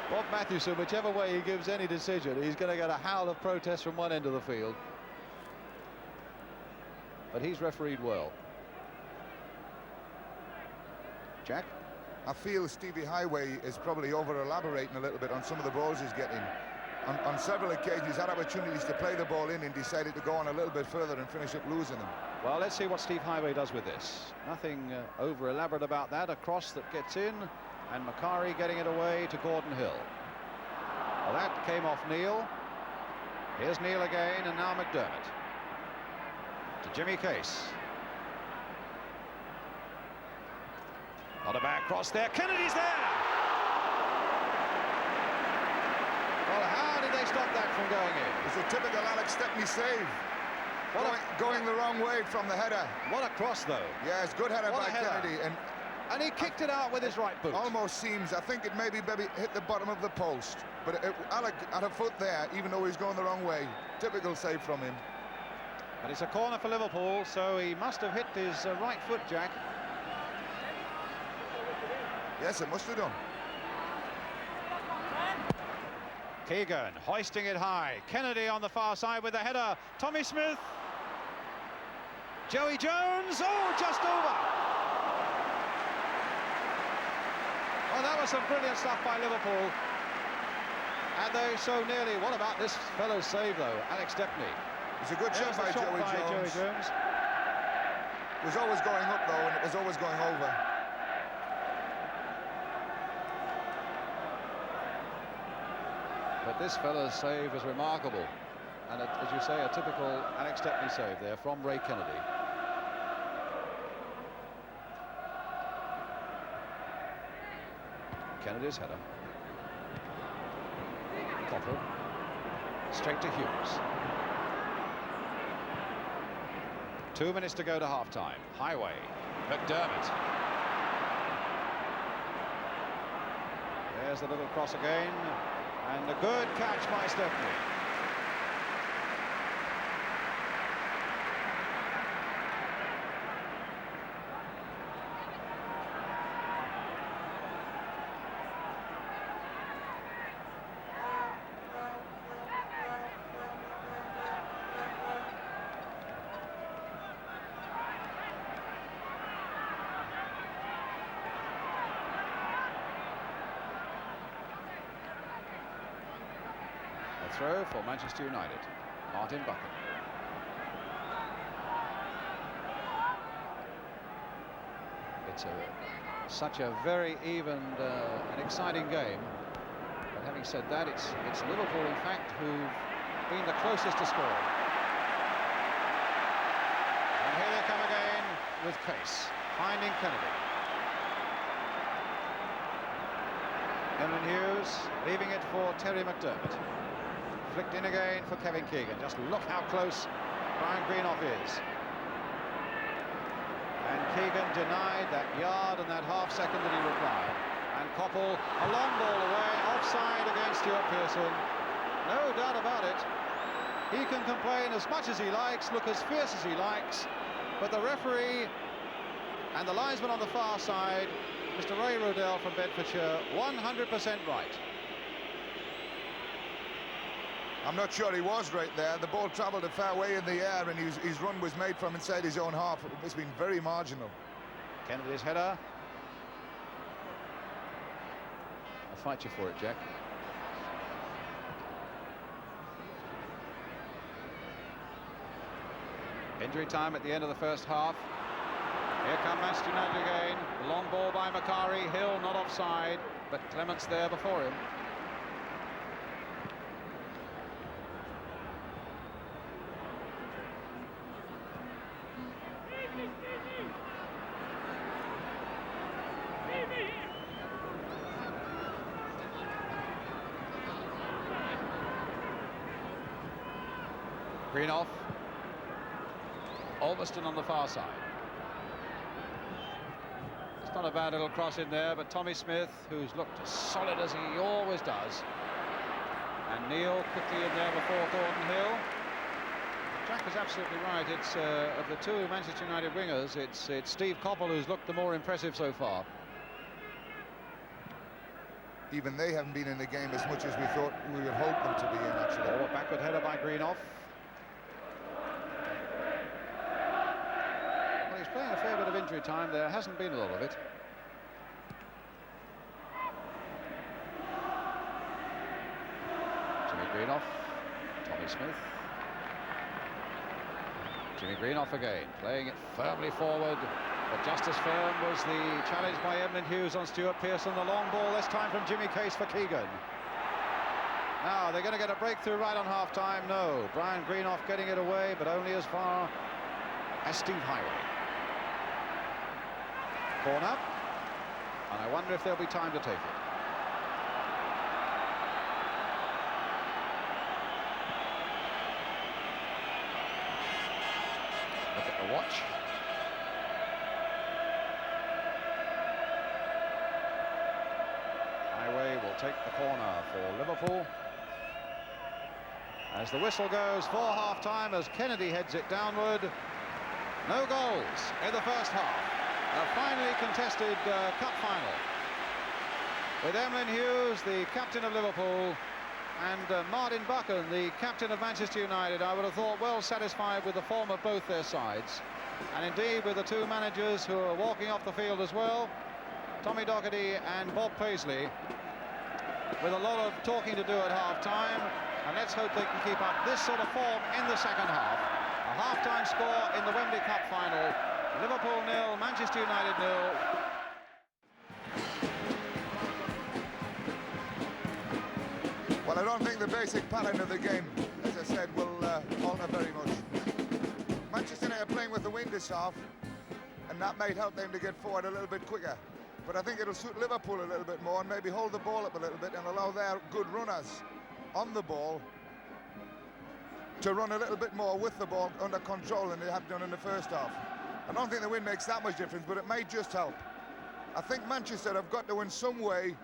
Bob Mathewson, whichever way he gives any decision, he's going to get a howl of protest from one end of the field. But he's refereed well. Jack? I feel Stevie Highway is probably over-elaborating a little bit on some of the balls he's getting. On several occasions, he's had opportunities to play the ball in and decided to go on a little bit further and finish up losing them. Well, let's see what Steve Highway does with this. Nothing over-elaborate about that. A cross that gets in. And Macari getting it away to Gordon Hill. Well, that came off Neil. Here's Neil again, and now McDermott. To Jimmy Case. Not a bad cross there. Kennedy's there! Well, how did they stop that from going in? It's a typical Alex Stepney save. Going the wrong way from the header. What a cross, though. Yeah, it's good header by Kennedy. And he kicked it out with his right boot. Almost seems, I think it maybe hit the bottom of the post. But Alec had a foot there, even though he's going the wrong way. Typical save from him. And it's a corner for Liverpool, so he must have hit his right foot, Jack. Yes, it must have done. Keegan hoisting it high. Kennedy on the far side with the header. Tommy Smith. Joey Jones. Oh, just over. Oh, that was some brilliant stuff by Liverpool. And they so nearly. What about this fellow's save, though? Alex Stepney. It's a good shot by Joey Jones. It was always going up, though, and it was always going over. But this fellow's save was remarkable. And as you say, a typical Alex Stepney save there from Ray Kennedy. Kennedy's header. Koppel. Straight to Hughes. 2 minutes to go to half-time. Highway. McDermott. There's the little cross again. And a good catch by Stepney. Throw for Manchester United. Martin Buchan. It's such a very even and exciting game. But having said that, it's Liverpool, in fact, who've been the closest to scoring. And here they come again with pace, finding Kennedy. Emlyn Hughes leaving it for Terry McDermott. Flicked in again for Kevin Keegan. Just look how close Brian Greenough is. And Keegan denied that yard and that half second that he required. And Coppell, a long ball away, offside against Stuart Pearson. No doubt about it. He can complain as much as he likes, look as fierce as he likes, but the referee and the linesman on the far side, Mr. Ray Rodell from Bedfordshire, 100% right. I'm not sure he was right there. The ball travelled a fair way in the air, and his run was made from inside his own half. It's been very marginal. Kennedy's header. I'll fight you for it, Jack. Injury time at the end of the first half. Here come Manchester United again. Long ball by Macari. Hill not offside, but Clement's there before him. Greenough. Ulverston on the far side. It's not a bad little cross in there, but Tommy Smith, who's looked as solid as he always does. And Neil quickly in there before Gordon Hill. Jack is absolutely right. It's of the two Manchester United wingers, it's Steve Coppell who's looked the more impressive so far. Even they haven't been in the game as much as we thought we would hope them to be in, actually. Oh, a backward header by Greenough. Well, he's playing a fair bit of injury time. There hasn't been a lot of it. Jimmy Greenough, Tommy Smith. Jimmy Greenough again, playing it firmly forward, but just as firm was the challenge by Emlyn Hughes on Stuart Pearson. The long ball, this time from Jimmy Case for Keegan. Now, they're going to get a breakthrough right on half-time. No, Brian Greenough getting it away, but only as far as Steve Highway. Corner, and I wonder if there'll be time to take it. Look at the watch. Highway will take the corner for Liverpool. As the whistle goes for half-time, as Kennedy heads it downward. No goals in the first half. A finely contested cup final, with Emlyn Hughes, the captain of Liverpool, and Martin Buchan, the captain of Manchester United. I would have thought well satisfied with the form of both their sides, and indeed with the two managers who are walking off the field as well, Tommy Docherty and Bob Paisley, with a lot of talking to do at half-time, and let's hope they can keep up this sort of form in the second half. A half-time score in the Wembley Cup final. Liverpool 0, Manchester United 0. Well, I don't think the basic pattern of the game, as I said, will alter very much. Manchester United are playing with the wind this half, and that might help them to get forward a little bit quicker. But I think it'll suit Liverpool a little bit more and maybe hold the ball up a little bit and allow their good runners on the ball to run a little bit more with the ball under control than they have done in the first half. I don't think the wind makes that much difference, but it may just help. I think Manchester have got to, in some way,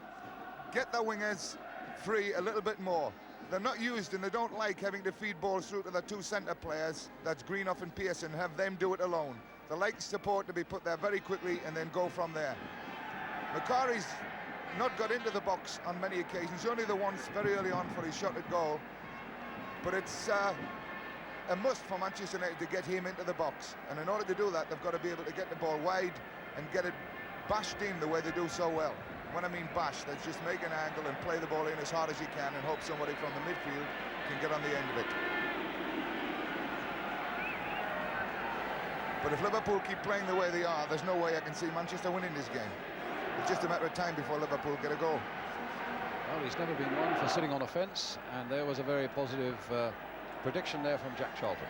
get their wingers free a little bit more. They're not used, and they don't like having to feed balls through to their two centre players, that's Greenough and Pearson, have them do it alone. They like support to be put there very quickly and then go from there. Macari's not got into the box on many occasions, only the once very early on for his shot at goal. But it's a must for Manchester United to get him into the box, and in order to do that they've got to be able to get the ball wide and get it bashed in the way they do so well. When I mean bash, that's just make an angle and play the ball in as hard as you can and hope somebody from the midfield can get on the end of it. But if Liverpool keep playing the way they are, there's no way I can see Manchester winning this game. It's just a matter of time before Liverpool get a goal. Well, he's never been one for sitting on a fence, and there was a very positive prediction there from Jack Charlton.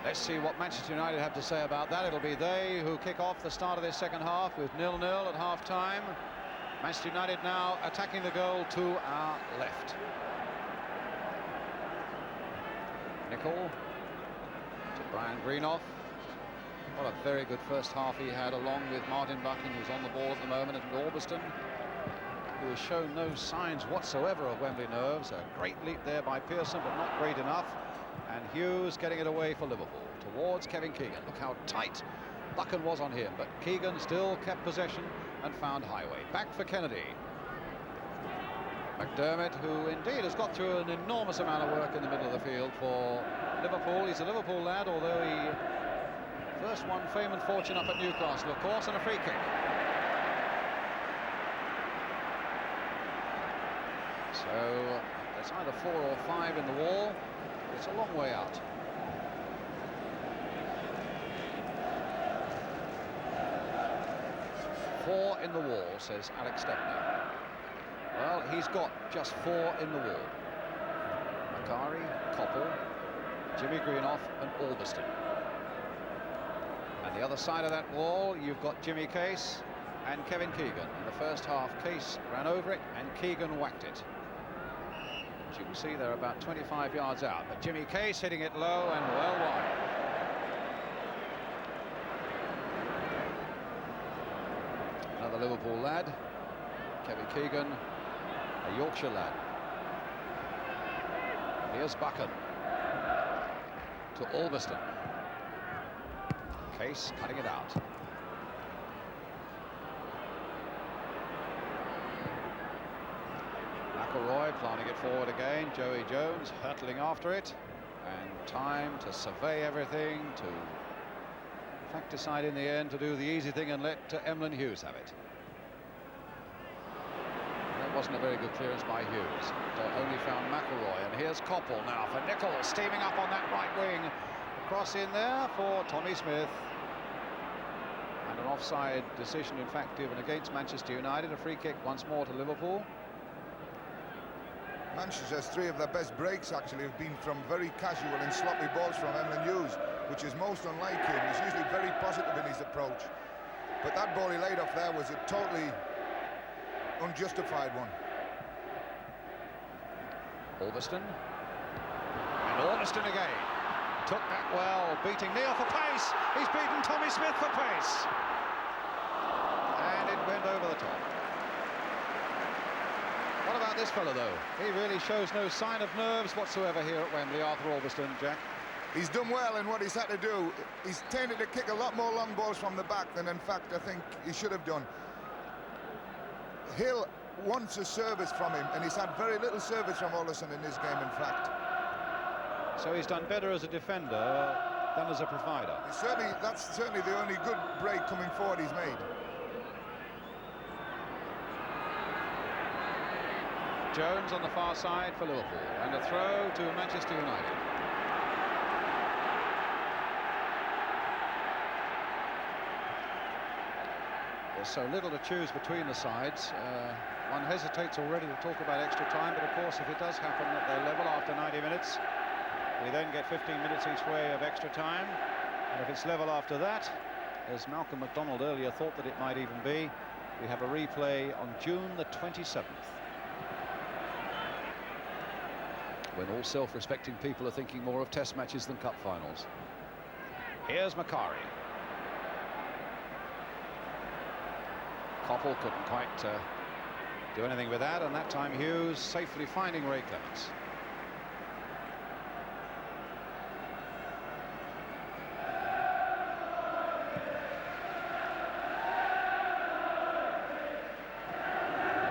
Let's see what Manchester United have to say about that. It'll be they who kick off the start of this second half with 0-0 at half-time. Manchester United now attacking the goal to our left. Nicol to Brian Greenoff. What a very good first half he had, along with Martin Buchan, who's on the ball at the moment, and Orbiston, who has shown no signs whatsoever of Wembley nerves. A great leap there by Pearson, but not great enough. And Hughes getting it away for Liverpool towards Kevin Keegan. Look how tight Buchan was on him, but Keegan still kept possession and found highway. Back for Kennedy. McDermott, who indeed has got through an enormous amount of work in the middle of the field for Liverpool. He's a Liverpool lad, although he first won fame and fortune up at Newcastle, of course, and a free kick. So it's either 4 or 5 in the wall. It's a long way out. Four in the wall, says Alex Stepner. Well, he's got just 4 in the wall. Macari, Koppel, Jimmy Greenoff and Orbiston. And the other side of that wall, you've got Jimmy Case and Kevin Keegan. In the first half, Case ran over it and Keegan whacked it. As you can see, they're about 25 yards out, but Jimmy Case hitting it low and well wide. Another Liverpool lad, Kevin Keegan, a Yorkshire lad. Here's Buchan to Orbiston. Case cutting it out. McElroy planting it forward again. Joey Jones hurtling after it, and time to survey everything, to in fact decide in the end to do the easy thing and let Emlyn Hughes have it. That wasn't a very good clearance by Hughes. Only found McElroy, and here's Koppel now for Nicol, steaming up on that right wing. Cross in there for Tommy Smith. And an offside decision, in fact, given against Manchester United. A free kick once more to Liverpool. Manchester's 3 of their best breaks actually have been from very casual and sloppy balls from Emlyn Hughes, which is most unlike him. He's usually very positive in his approach. But that ball he laid off there was a totally unjustified one. Orbiston. And Orbiston again. Took that well, beating Neil for pace. He's beaten Tommy Smith for pace. And it went over the top. What about this fella, though? He really shows no sign of nerves whatsoever here at Wembley, Arthur Orbiston, Jack. He's done well in what he's had to do. He's tended to kick a lot more long balls from the back than, in fact, I think he should have done. Hill wants a service from him, and he's had very little service from Orbiston in this game, in fact. So he's done better as a defender than as a provider. That's certainly the only good break coming forward he's made. Jones on the far side for Liverpool, and a throw to Manchester United. There's so little to choose between the sides. One hesitates already to talk about extra time, but of course if it does happen that they're level after 90 minutes, we then get 15 minutes each way of extra time. And if it's level after that, as Malcolm MacDonald earlier thought that it might even be, we have a replay on June the 27th. When all self-respecting people are thinking more of test matches than cup finals. Here's Macari. Koppel couldn't quite do anything with that, and that time Hughes safely finding Ray Clements.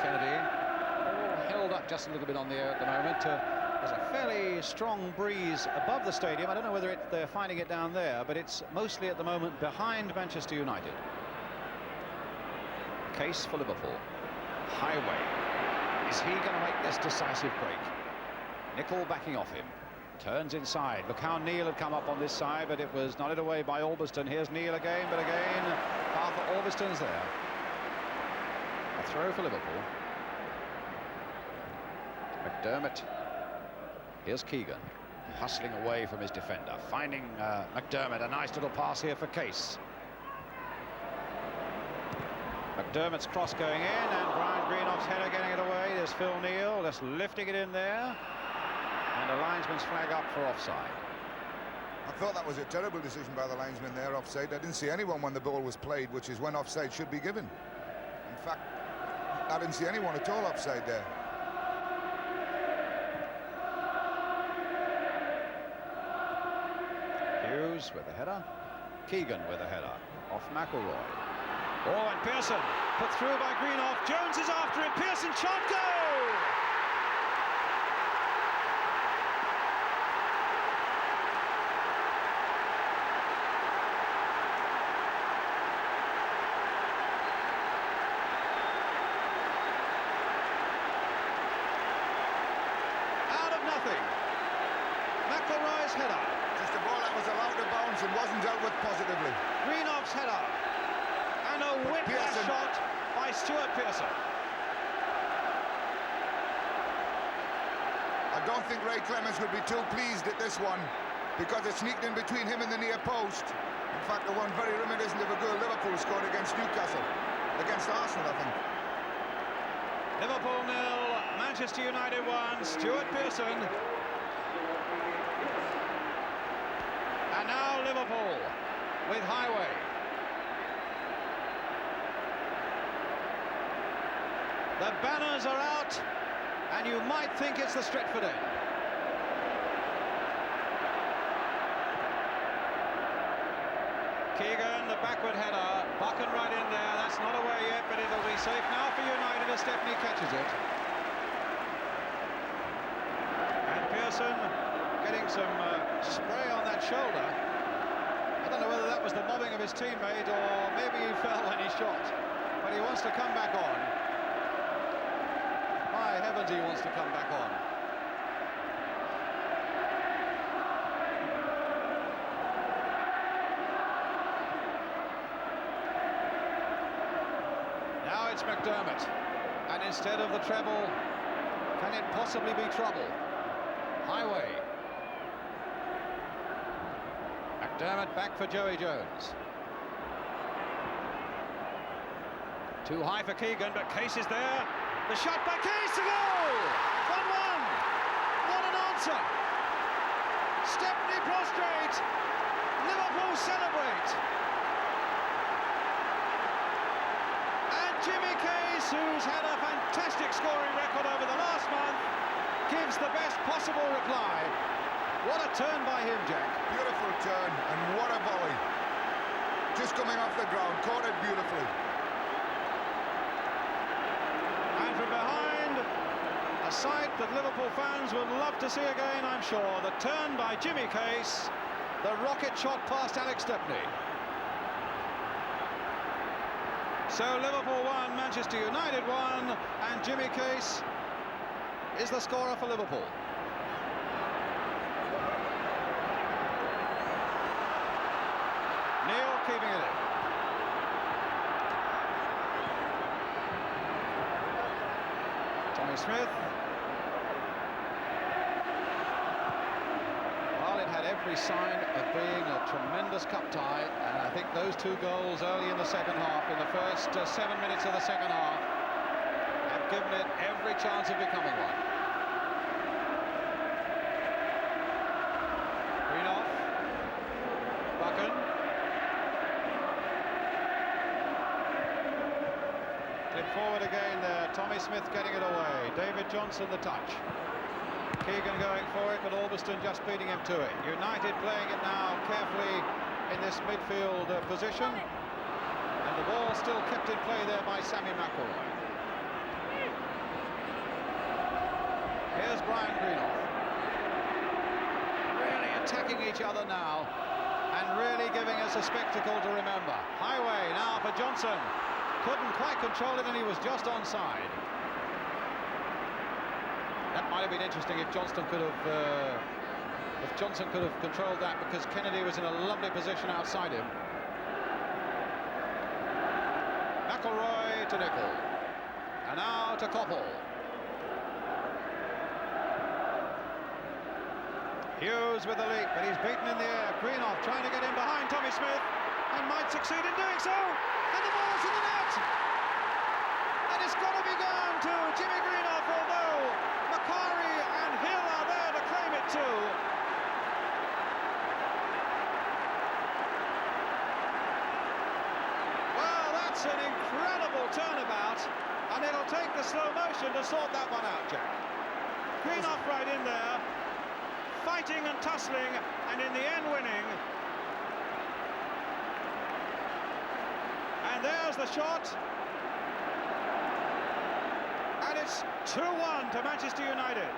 Kennedy, all held up just a little bit on the air at the moment. There's a fairly strong breeze above the stadium. I don't know whether they're finding it down there, but it's mostly at the moment behind Manchester United. Case for Liverpool. Highway. Is he going to make this decisive break? Nicol backing off him. Turns inside. Look how Neil had come up on this side, but it was nodded away by Albiston. Here's Neil again, but again, Arthur Albiston's there. A throw for Liverpool. McDermott. Here's Keegan, hustling away from his defender, finding McDermott. A nice little pass here for Case. McDermott's cross going in, and Brian Greenoff's header getting it away. There's Phil Neal just lifting it in there, and a linesman's flag up for offside. I thought that was a terrible decision by the linesman there, offside. I didn't see anyone when the ball was played, which is when offside should be given. In fact, I didn't see anyone at all offside there. Hughes with the header. Keegan with the header off McElroy. Oh, and Pearson put through by Greenoff. Jones is after him. Pearson shot, goal! Out of nothing. McElroy's header. Just a ball that was allowed to bounce and wasn't dealt with positively. Greenoff's header. And a whiplash shot by Stuart Pearson. I don't think Ray Clemens would be too pleased at this one because it sneaked in between him and the near post. In fact, the one very reminiscent of a goal Liverpool scored against Newcastle, against Arsenal, I think. Liverpool 0, Manchester United 1, Stuart Pearson. And now Liverpool with Highway. The banners are out, and you might think it's the Stretford end. Keegan, the backward header, Buchan right in there. That's not away yet, but it'll be safe now for United as Stepney catches it. And Pearson getting some spray on that shoulder. I don't know whether that was the mobbing of his teammate or maybe he fell when he shot, but he wants to come back on. My heavens, he wants to come back on. Now it's McDermott, and instead of the treble, can it possibly be trouble? Highway. McDermott back for Joey Jones. Too high for Keegan, but Case is there. The shot by Case, a goal! 1-1. What an answer! Stepney prostrate. Liverpool celebrate. And Jimmy Case, who's had a fantastic scoring record over the last month, gives the best possible reply. What a turn by him, Jack. Beautiful turn, and what a volley. Just coming off the ground, caught it beautifully. And from behind, a sight that Liverpool fans would love to see again, I'm sure. The turn by Jimmy Case, the rocket shot past Alex Stepney. So Liverpool 1, Manchester United 1, and Jimmy Case is the scorer for Liverpool. Neil keeping it in. Tommy Smith. Well, it had every sign of being a tremendous cup tie, and I think those two goals early in the second half, in the first 7 minutes of the second half, have given it every chance of becoming one. Greenoff. Buchan. Clip forward again there. Tommy Smith getting it away. David Johnson the touch. Keegan going for it, but Albiston just beating him to it. United playing it now carefully in this midfield position. And the ball still kept in play there by Sammy McElroy. Here's Brian Greenoff. Really attacking each other now and really giving us a spectacle to remember. Highway now for Johnson. Couldn't quite control it, and he was just onside. That might have been interesting if Johnston could have if Johnson could have controlled that, because Kennedy was in a lovely position outside him. McElroy to Nicol. And now to Koppel. Hughes with the leap, but he's beaten in the air. Greenoff trying to get in behind Tommy Smith, and might succeed in doing so. And the ball's in the net. And it's got to be down to Jimmy Greenoff, although Macari and Hill are there to claim it too. Well, that's an incredible turnabout, and it'll take the slow motion to sort that one out, Jack. Greenoff right in there, fighting and tussling, and in the end winning. And there's the shot. And it's 2-1 to Manchester United.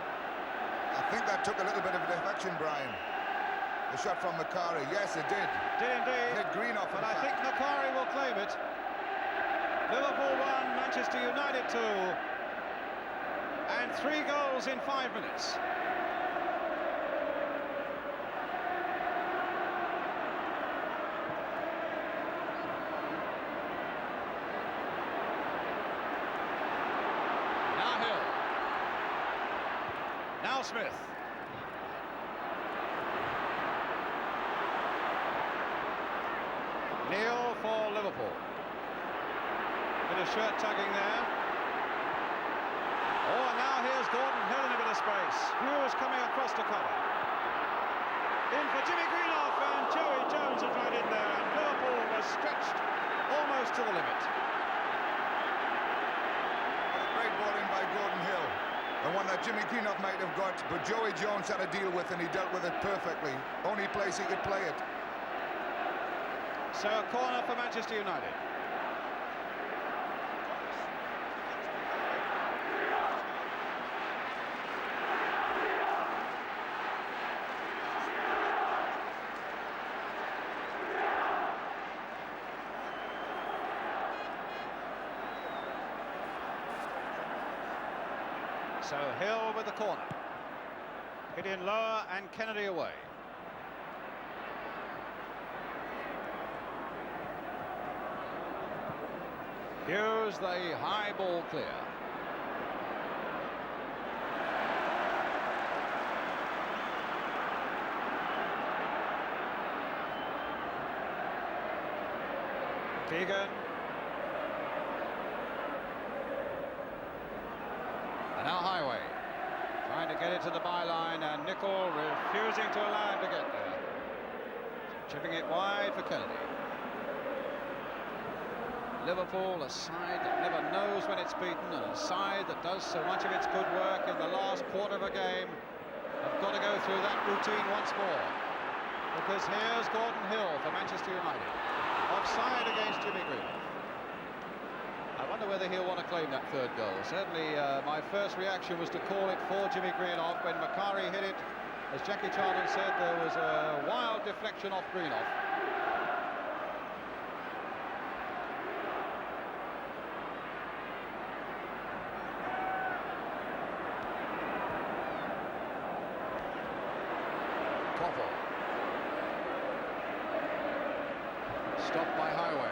I think that took a little bit of a deflection, Brian. The shot from Macari, yes, it did. Did indeed. Hit Greenoff, but I think Macari will claim it. Liverpool 1, Manchester United 2. And 3 goals in 5 minutes. Now Smith. Neil for Liverpool. Bit of shirt tugging there. Oh, and now here's Gordon Hill in a bit of space. Hughes coming across to cover. In for Jimmy Greenoff, and Joey Jones is right in there, and Liverpool was stretched almost to the limit. Great ball in by Gordon Hill. The one that Jimmy Greenoff might have got, but Joey Jones had to deal with, and he dealt with it perfectly. Only place he could play it. So a corner for Manchester United. So Hill with the corner. Hit in lower and Kennedy away. Here's the high ball clear. Keegan. And now Highway, trying to get it to the byline, and Nicol refusing to allow him to get there. Chipping it wide for Kennedy. Liverpool, a side that never knows when it's beaten, and a side that does so much of its good work in the last quarter of a game, have got to go through that routine once more. Because here's Gordon Hill for Manchester United. Offside against Jimmy Greenoff. I wonder whether he'll want to claim that third goal. Certainly, my first reaction was to call it for Jimmy Greenoff. When Macari hit it, as Jackie Charlton said, there was a wild deflection off Greenoff. Koppel. Stopped by Highway.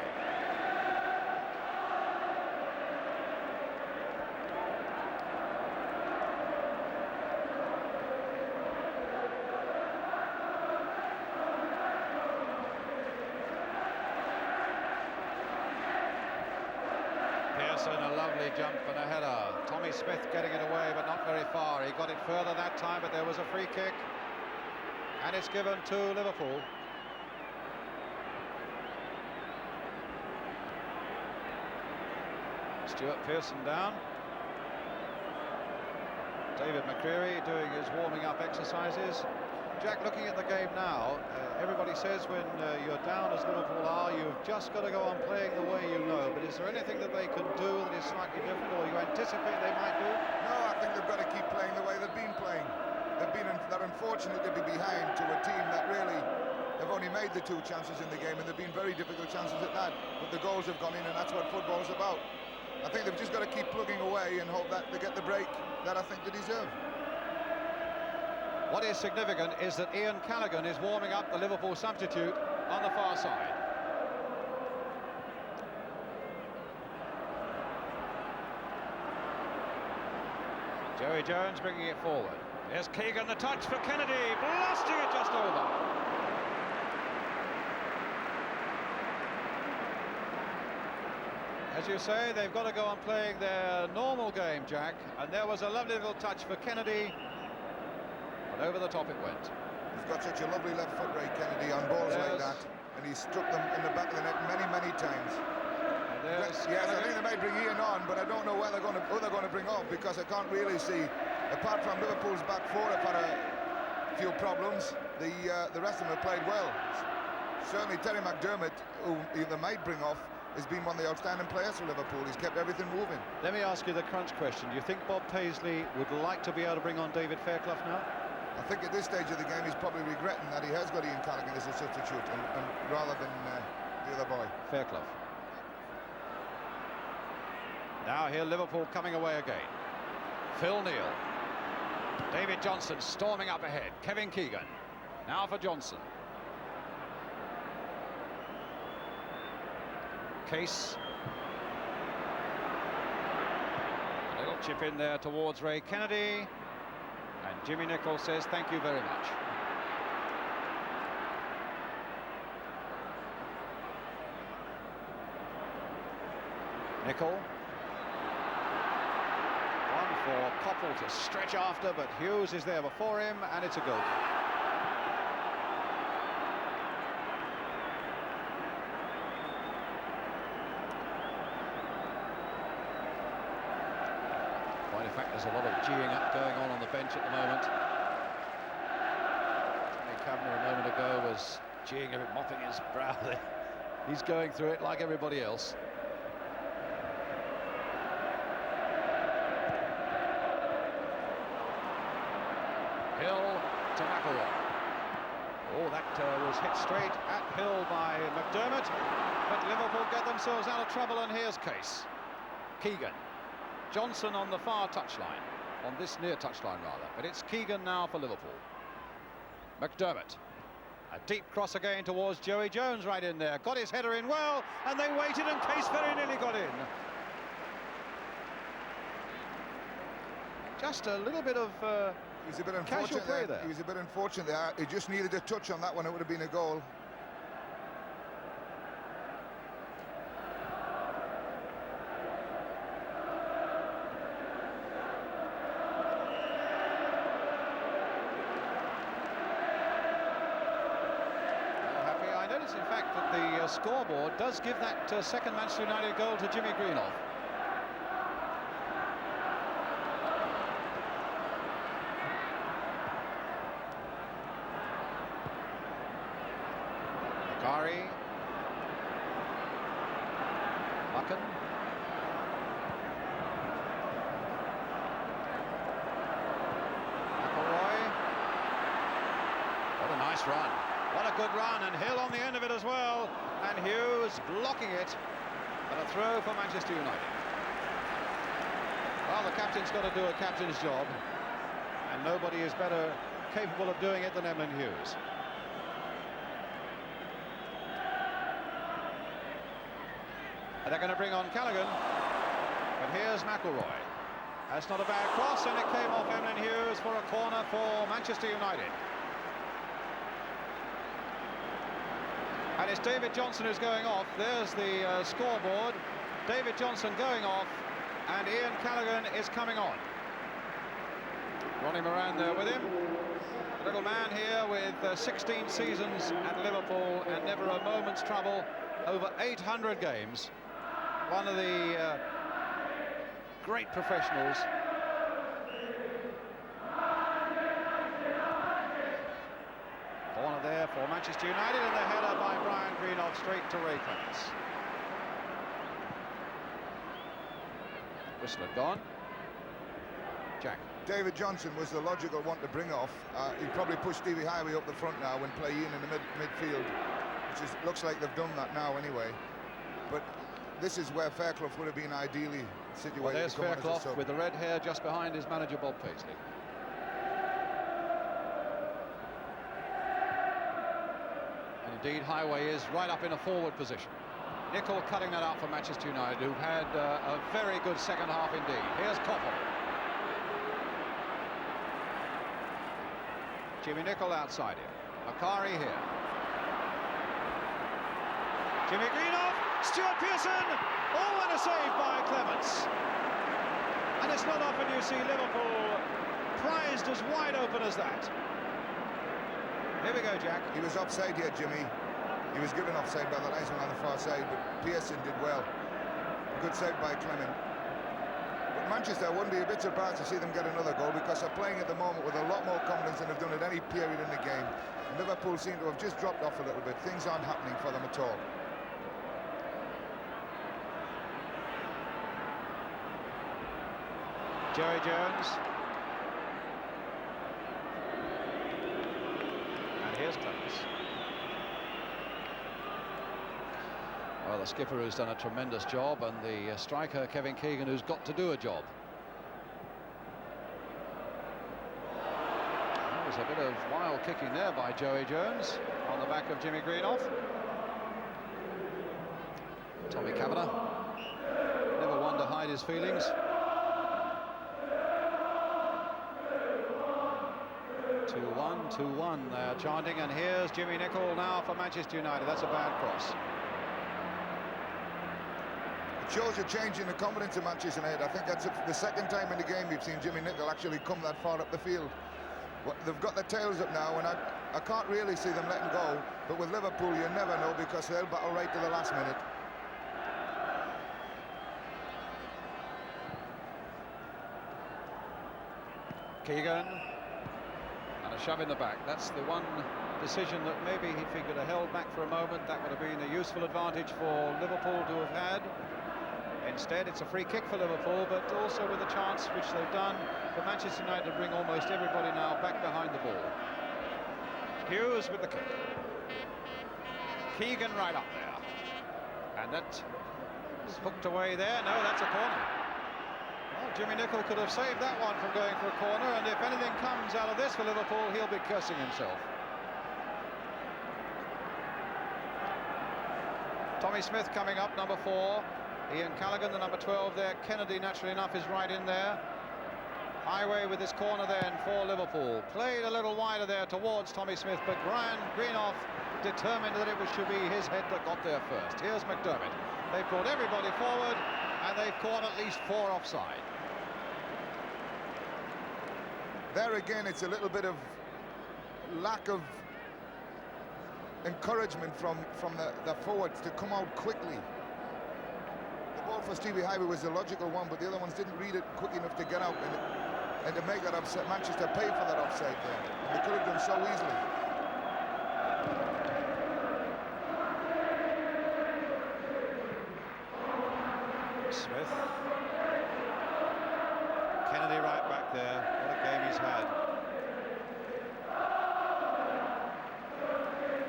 A lovely jump and a header. Tommy Smith getting it away, but not very far. He got it further that time, but there was a free kick, and it's given to Liverpool. Stuart Pearson down. David McCreary doing his warming up exercises. Jack, looking at the game now, everybody says when you're down as Liverpool are, you've just got to go on playing the way you know. But is there anything that they can do that is slightly different, or you anticipate they might do? No, I think they've got to keep playing the way they've been playing. They're unfortunate to be behind to a team that really have only made the 2 chances in the game, and they've been very difficult chances at that. But the goals have gone in, and that's what football's about. I think they've just got to keep plugging away and hope that they get the break that I think they deserve. What is significant is that Ian Callaghan is warming up, the Liverpool substitute, on the far side. Joey Jones bringing it forward. There's Keegan, the touch for Kennedy, blasting it just over. As you say, they've got to go on playing their normal game, Jack, and there was a lovely little touch for Kennedy, but over the top it went. He's got such a lovely left foot, Ray Kennedy, on balls like that, and he struck them in the back of the net many, many times. Yes, I think they might bring Ian on, but I don't know who they're going to bring off, because I can't really see, apart from Liverpool's back four have had a few problems, the rest of them have played well. Certainly Terry McDermott, who they might bring off, has been one of the outstanding players for Liverpool. He's kept everything moving. Let me ask you the crunch question. Do you think Bob Paisley would like to be able to bring on David Fairclough now? I think at this stage of the game he's probably regretting that he has got Ian Callaghan as a substitute and rather than the other boy. Fairclough. Now here Liverpool coming away again. Phil Neal. David Johnson storming up ahead. Kevin Keegan. Now for Johnson. Case. A little chip in there towards Ray Kennedy. And Jimmy Nicholl says thank you very much. Nicholl. One for Coppell to stretch after, but Hughes is there before him, and it's a goal kick. In fact, there's a lot of geeing up going on the bench at the moment. Tommy Kavanagh a moment ago was geeing a bit, mopping his brow there. He's going through it like everybody else. Hill to McElroy. Oh, that was hit straight at Hill by McDermott, but Liverpool get themselves out of trouble, and here's Case. Keegan. Johnson on the far touchline, on this near touchline rather, but it's Keegan now for Liverpool. McDermott, a deep cross again towards Joey Jones, right in there, got his header in well, and they waited, and Case very nearly got in. Just a little bit of He's a bit casual unfortunate play there. He was a bit unfortunate there. He just needed a touch on that one, it would have been a goal. In fact, that the scoreboard does give that second Manchester United goal to Jimmy Greenoff. Bakari. Buchan. McElroy. What a nice run. What a good run, and Hill on the end of it as well, and Hughes blocking it, but a throw for Manchester United. Well, the captain's got to do a captain's job, and nobody is better capable of doing it than Emlyn Hughes. And they're going to bring on Callaghan, but here's McElroy. That's not a bad cross, and it came off Emlyn Hughes for a corner for Manchester United. And it's David Johnson who's going off. There's the scoreboard. David Johnson going off, and Ian Callaghan is coming on. Ronnie Moran there with him. A little man here with 16 seasons at Liverpool and never a moment's trouble. Over 800 games. One of the great professionals. Corner there for Manchester United, and the header by Brian Greenoff straight to Ray Clements. Whistle had gone. Jack. David Johnson was the logical one to bring off. He probably pushed Stevie Highway up the front now and play Ian in the midfield, which looks like they've done that now anyway. But this is where Fairclough would have been ideally situated. Well, there's Fairclough with the red hair just behind his manager Bob Paisley. Indeed, Highway is right up in a forward position. Nicol cutting that out for Manchester United, who've had a very good second half indeed. Here's Koppel. Jimmy Nicol outside him. Makari here. Jimmy Greenoff, Stuart Pearson. Oh, and a save by Clements. And it's not often you see Liverpool prized as wide open as that. Here we go, Jack. He was offside here, Jimmy. He was given offside by the linesman on the far side, but Pearson did well. Good save by Clement. But Manchester wouldn't be a bit surprised to see them get another goal, because they're playing at the moment with a lot more confidence than they've done at any period in the game. Liverpool seem to have just dropped off a little bit. Things aren't happening for them at all. Joey Jones. And here's Clements. Well, the skipper who's done a tremendous job, and the striker Kevin Keegan, who's got to do a job. There was a bit of wild kicking there by Joey Jones on the back of Jimmy Greenoff. Tommy Kavanagh, never one to hide his feelings. 2-1, 2-1 they're chanting, and here's Jimmy Nicol now for Manchester United. That's a bad cross. It shows a change in the confidence of Manchester United. I think that's the second time in the game we've seen Jimmy Nicol actually come that far up the field. They've got their tails up now, and I can't really see them letting go. But with Liverpool, you never know, because they'll battle right to the last minute. Keegan. And a shove in the back. That's the one decision that maybe if he could have held back for a moment, that would have been a useful advantage for Liverpool to have had. Instead, it's a free kick for Liverpool, but also with a chance, which they've done, for Manchester United to bring almost everybody now back behind the ball. Hughes with the kick. Keegan right up there. And that is hooked away there. No, that's a corner. Well, Jimmy Nicol could have saved that one from going for a corner, and if anything comes out of this for Liverpool, he'll be cursing himself. Tommy Smith coming up, number 4. Ian Callaghan, the number 12 there. Kennedy, naturally enough, is right in there. Highway with this corner then for Liverpool. Played a little wider there towards Tommy Smith, but Greenoff determined that it should be his head that got there first. Here's McDermott. They've brought everybody forward, and they've caught at least 4 offside. There again, it's a little bit of lack of encouragement from the forwards to come out quickly. The ball for Stevie Highway was the logical one, but the other ones didn't read it quick enough to get out and to make that upset. Manchester paid for that offside there, and they could have done so easily. Smith. Kennedy right back there. What a game he's had.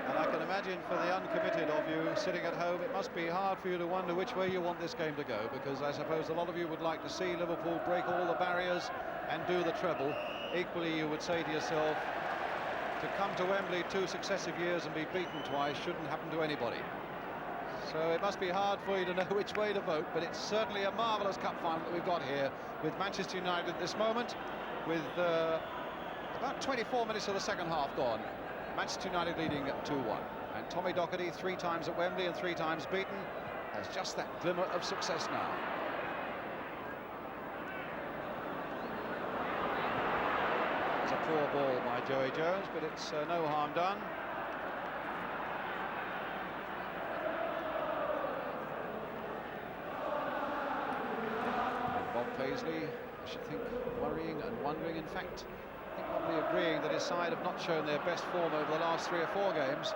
And I can imagine for the uncommitted of you sitting at home, it must be hard for you to wonder which way you want this game to go, because I suppose a lot of you would like to see Liverpool break all the barriers and do the treble. Equally, you would say to yourself, to come to Wembley 2 successive years and be beaten twice shouldn't happen to anybody. So it must be hard for you to know which way to vote, but it's certainly a marvellous cup final that we've got here with Manchester United at this moment, with about 24 minutes of the second half gone. Manchester United leading 2-1. And Tommy Docherty, 3 times at Wembley and 3 times beaten, has just that glimmer of success now. It's a poor ball by Joey Jones, but it's no harm done. Paisley, I should think, worrying and wondering. In fact, I think probably agreeing that his side have not shown their best form over the last 3 or 4 games.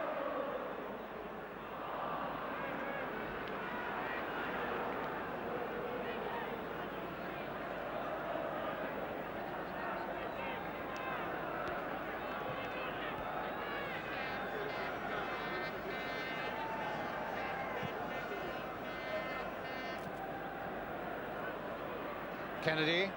Kennedy.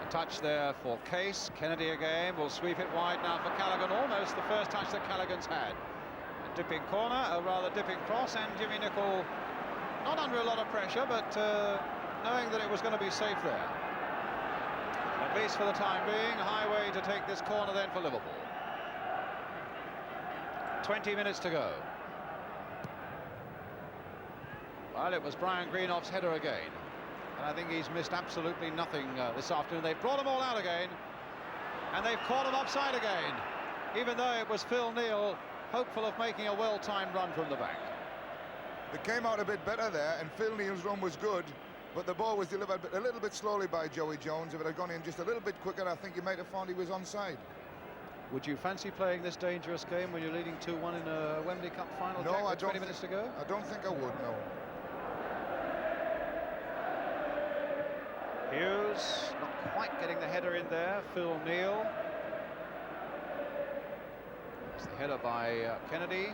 touch there for Case. Kennedy again will sweep it wide now for Callaghan. Almost the first touch that Callaghan's had. A dipping corner, a rather dipping cross, and Jimmy Nicholl not under a lot of pressure, but knowing that it was going to be safe there. At least for the time being, Highway to take this corner then for Liverpool. 20 minutes to go. Well, it was Brian Greenoff's header again. And I think he's missed absolutely nothing this afternoon. They've brought them all out again. And they've caught him offside again. Even though it was Phil Neal, hopeful of making a well-timed run from the back. They came out a bit better there, and Phil Neal's run was good. But the ball was delivered a little bit slowly by Joey Jones. If it had gone in just a little bit quicker, I think you might have found he was onside. Would you fancy playing this dangerous game when you're leading 2-1 in a Wembley Cup final? No, Jack, I with don't. 20 minutes to go. I don't think I would. No. Hughes not quite getting the header in there. Phil Neal. It's the header by Kennedy.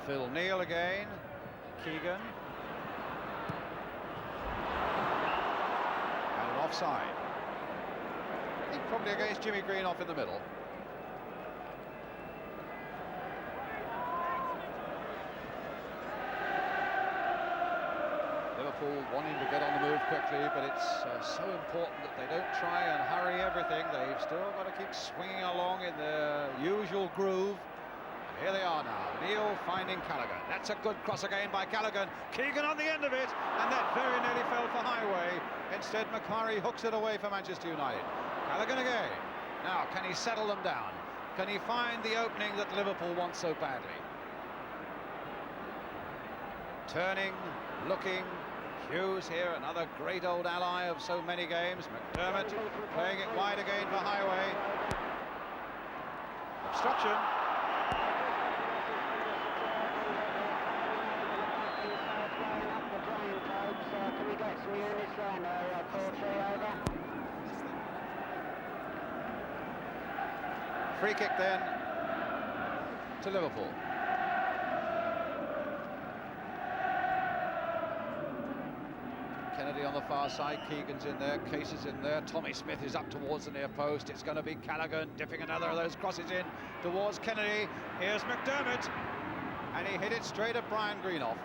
Phil Neal again. Keegan. And an offside. I think probably against Jimmy Greenoff in the middle. Liverpool wanting to get on the move quickly, but it's so important that they don't try and hurry everything. They've still got to keep swinging along in their usual groove. And here they are now. Neal finding Callaghan. That's a good cross again by Callaghan. Keegan on the end of it, and that very nearly fell for Highway. Instead, Macari hooks it away for Manchester United. Callaghan again. Now, can he settle them down? Can he find the opening that Liverpool wants so badly? Turning, looking. Hughes here, another great old ally of so many games. McDermott playing it wide again for Highway. Obstruction. Free kick then to Liverpool. Kennedy on the far side, Keegan's in there, Case is in there, Tommy Smith is up towards the near post. It's going to be Callaghan dipping another of those crosses in towards Kennedy. Here's McDermott, and he hit it straight at Brian Greenoff.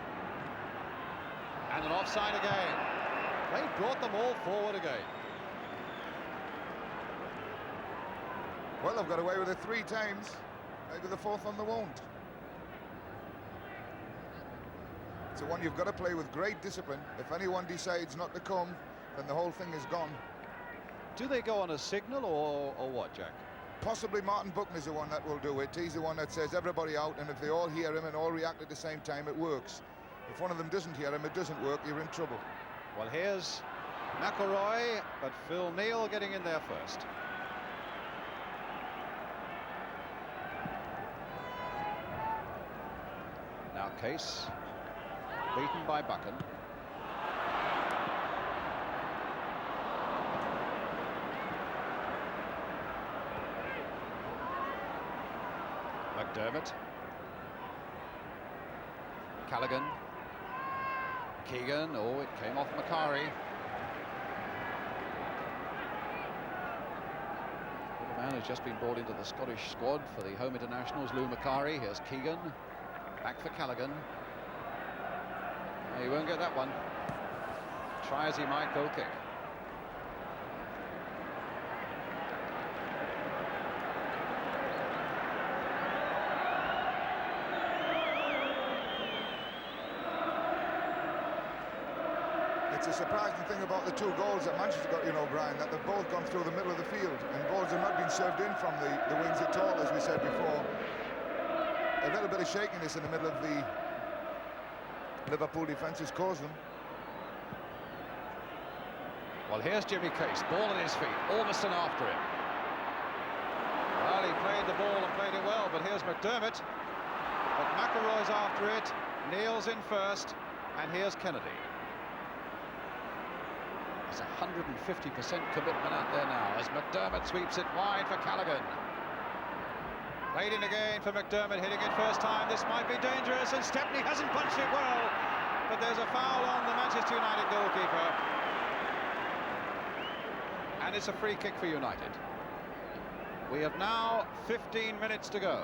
And an offside again. They brought them all forward again. Well, they've got away with it 3 times. Maybe the 4th one they won't. It's the one you've got to play with great discipline. If anyone decides not to come, then the whole thing is gone. Do they go on a signal or what, Jack? Possibly Martin Buckner's the one that will do it. He's the one that says everybody out, and if they all hear him and all react at the same time, it works. If one of them doesn't hear him, it doesn't work, you're in trouble. Well, here's McElroy, but Phil Neal getting in there first. Now Case, beaten by Buchan. McDermott. Callaghan. Keegan. Oh, it came off Macari. The man who's just been brought into the Scottish squad for the home internationals, Lou Macari. Here's Keegan. Back for Callaghan. No, he won't get that one. Try as he might, goal kick. It's a surprising thing about the 2 goals that Manchester got, you know, Brian, that they've both gone through the middle of the field, and balls have not been served in from the wings at all, as we said before. A little bit of shakiness in the middle of the Liverpool defence has caused them. Well, here's Jimmy Case, ball at his feet, Ormiston after him. Well, he played the ball and played it well, but here's McDermott. But McElroy's after it, Neal's in first, and here's Kennedy. There's 150% commitment out there now as McDermott sweeps it wide for Callaghan. Played in again for McDermott, hitting it first time. This might be dangerous, and Stepney hasn't punched it well. But there's a foul on the Manchester United goalkeeper. and it's a free kick for United. We have now 15 minutes to go.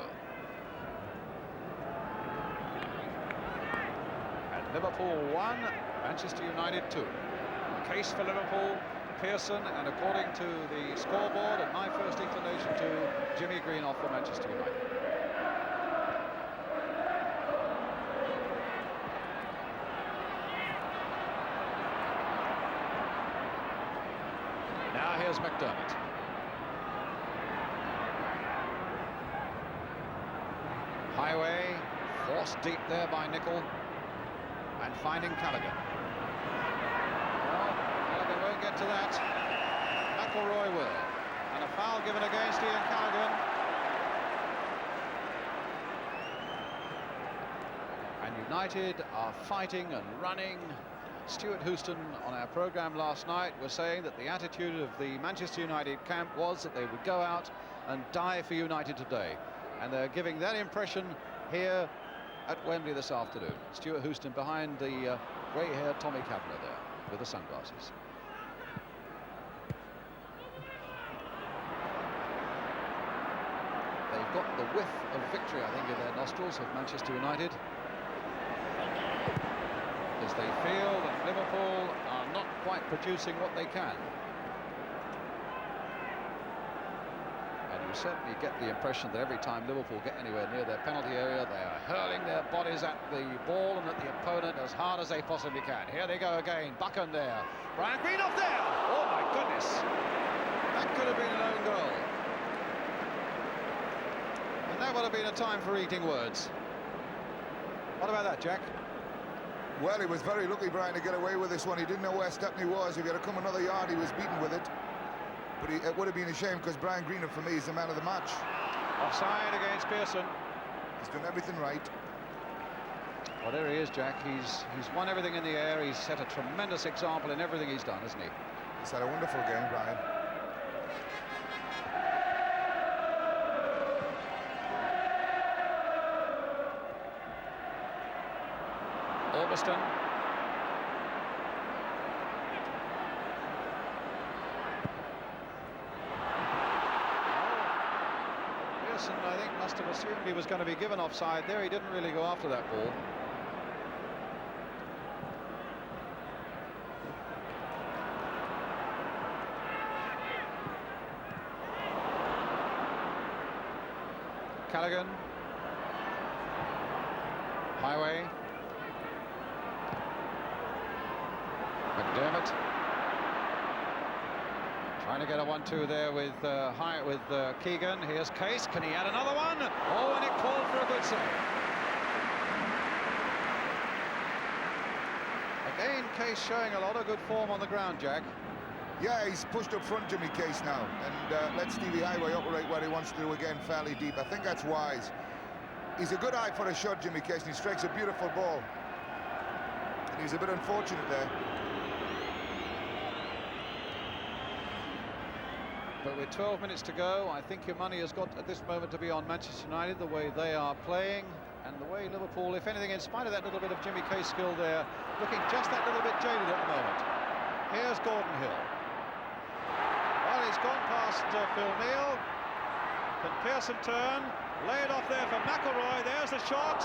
And Liverpool 1, Manchester United 2. Case for Liverpool, Pearson, and according to the scoreboard and my first inclination to Jimmy Greenoff for Manchester United. Now here's McDermott. Highway, forced deep there by Nicol, and finding Callaghan. Well, Callaghan won't get to that. McElroy will. And a foul given against Ian Callaghan. And United are fighting and running. Stuart Houston on our programme last night was saying that the attitude of the Manchester United camp was that they would go out and die for United today. And they're giving that impression here at Wembley this afternoon. Stuart Houston behind the grey-haired Tommy Kavanagh there with the sunglasses. They've got the whiff of victory, I think, in their nostrils of Manchester United, as they feel that Liverpool are not quite producing what they can. And you certainly get the impression that every time Liverpool get anywhere near their penalty area, they are hurling their bodies at the ball and at the opponent as hard as they possibly can. Here they go again, Buchan there, Brian Greenoff there. Oh my goodness, that could have been an own goal. And that would have been a time for eating words. What about that, Jack? Well, he was very lucky, Brian, to get away with this one. He didn't know where Stepney was. If he had come another yard, he was beaten with it. But it would have been a shame, because Brian Greenoff, for me, is the man of the match. Offside against Pearson. He's done everything right. Well, there he is, Jack. He's won everything in the air. He's set a tremendous example in everything he's done, hasn't he? He's had a wonderful game, Brian. Albiston. Pearson, I think, must have assumed he was going to be given offside there. He didn't really go after that ball. Callaghan. Highway. McDermott trying to get a 1-2 there with Keegan. Here's Case. Can he add another one? Oh, and it called for a good save. Again, Case showing a lot of good form on the ground, Jack. Yeah, he's pushed up front, Jimmy Case, now, and let Stevie Highway operate where he wants to do again, fairly deep. I think that's wise. He's a good eye for a shot, Jimmy Case, and he strikes a beautiful ball. And he's a bit unfortunate there. But with 12 minutes to go, I think your money has got at this moment to be on Manchester United, the way they are playing, and the way Liverpool, if anything, in spite of that little bit of Jimmy Case skill there, looking just that little bit jaded at the moment. Here's Gordon Hill. Well, he's gone past Phil Neal. Can Pearson turn? Lay it off there for McElroy. There's the shot.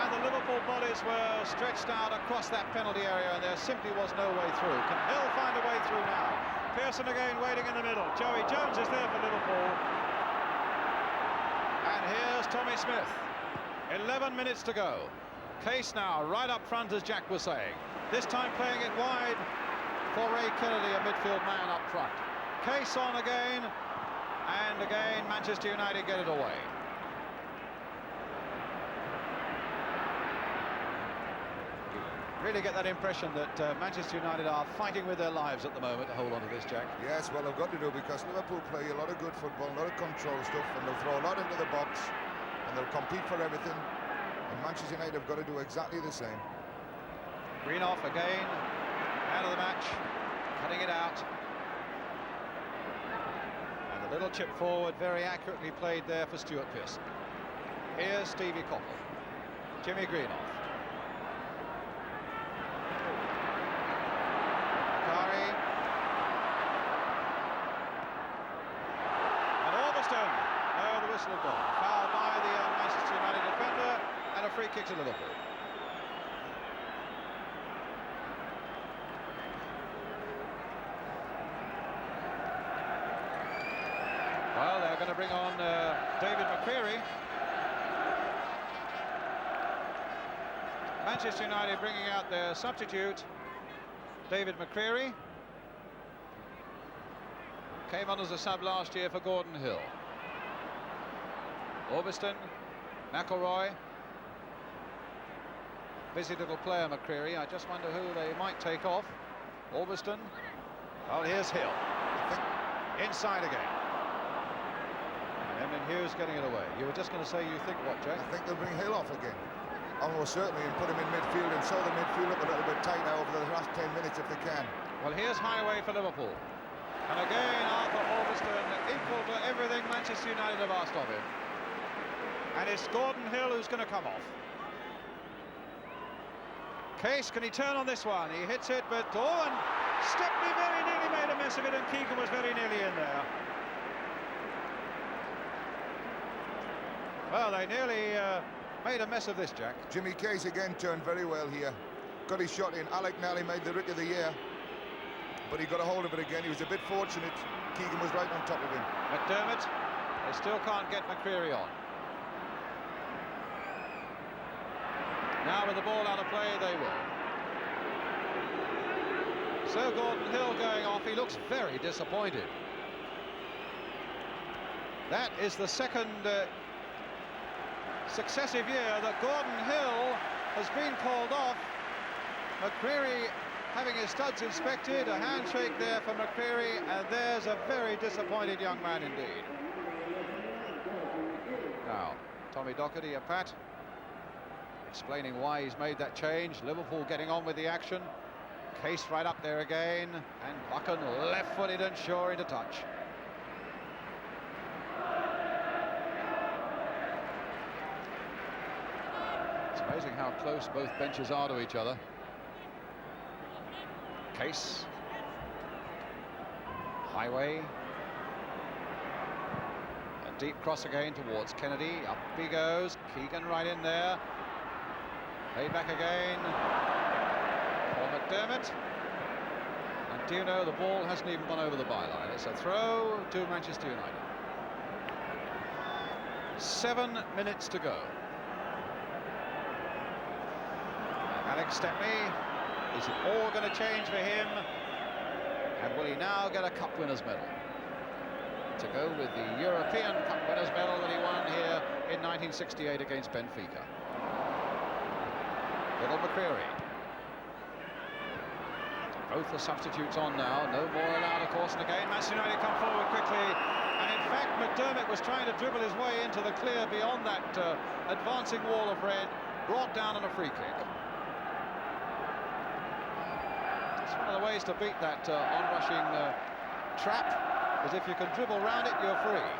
And the Liverpool bodies were stretched out across that penalty area, and there simply was no way through. Can Hill find a way through now? Pearson again waiting in the middle. Joey Jones is there for Liverpool. And here's Tommy Smith. 11 minutes to go. Case now right up front, as Jack was saying. This time playing it wide for Ray Kennedy, a midfield man up front. Case on again, and again Manchester United get it away. Really get that impression that Manchester United are fighting with their lives at the moment to hold on to this, Jack. Yes, well, they've got to do, because Liverpool play a lot of good football, a lot of control stuff, and they'll throw a lot into the box, and they'll compete for everything. And Manchester United have got to do exactly the same. Greenoff again, out of the match, cutting it out. And the little chip forward, very accurately played there for Stuart Pearson. Here's Stevie Coppell. Jimmy Greenoff. Livingston. No, the whistle had gone. Foul by the Manchester United defender, and a free kick to Liverpool. Well, they're going to bring on David McCreary. Manchester United bringing out their substitute, David McCreary. Came on as a sub last year for Gordon Hill. Orbiston, McElroy. Busy little player, McCreary. I just wonder who they might take off. Orbiston. Well, here's Hill. Inside again. And Hughes getting it away. You were just going to say, you think what, Jack? I think they'll bring Hill off again. Almost certainly, and put him in midfield and show the midfield up a little bit tighter over the last 10 minutes if they can. Well, here's Highway for Liverpool. And again, Arthur Orbiston equal to everything Manchester United have asked of him. And it's Gordon Hill who's going to come off. Case, can he turn on this one? He hits it, but and Stepney very nearly made a mess of it, and Keegan was very nearly in there. Well, they nearly made a mess of this, Jack. Jimmy Case again turned very well here. Got his shot in. Alec Nally made the Rick of the Year, but he got a hold of it again. He was a bit fortunate. Keegan was right on top of him. McDermott, they still can't get McCreary on. Now with the ball out of play, they will. So Gordon Hill going off. He looks very disappointed. That is the second successive year that Gordon Hill has been called off. McCreary having his studs inspected, a handshake there for McCreary, and there's a very disappointed young man indeed. Now, Tommy Docherty, a pat, explaining why he's made that change. Liverpool getting on with the action. Case right up there again, and Buchan left-footed and sure into touch. It's amazing how close both benches are to each other. Case. Highway. A deep cross again towards Kennedy. Up he goes. Keegan right in there. Played back again for McDermott. And do you know, the ball hasn't even gone over the byline. It's a throw to Manchester United. 7 minutes to go. Alex Stepney, is it all going to change for him? And will he now get a Cup Winners' Medal? To go with the European Cup Winners' Medal that he won here in 1968 against Benfica. Little McCreary. Both the substitutes on now. No more allowed, of course, and again Manchester United come forward quickly. And in fact, McDermott was trying to dribble his way into the clear beyond that advancing wall of red, brought down on a free kick. It's one of the ways to beat that onrushing trap, is if you can dribble round it, you're free.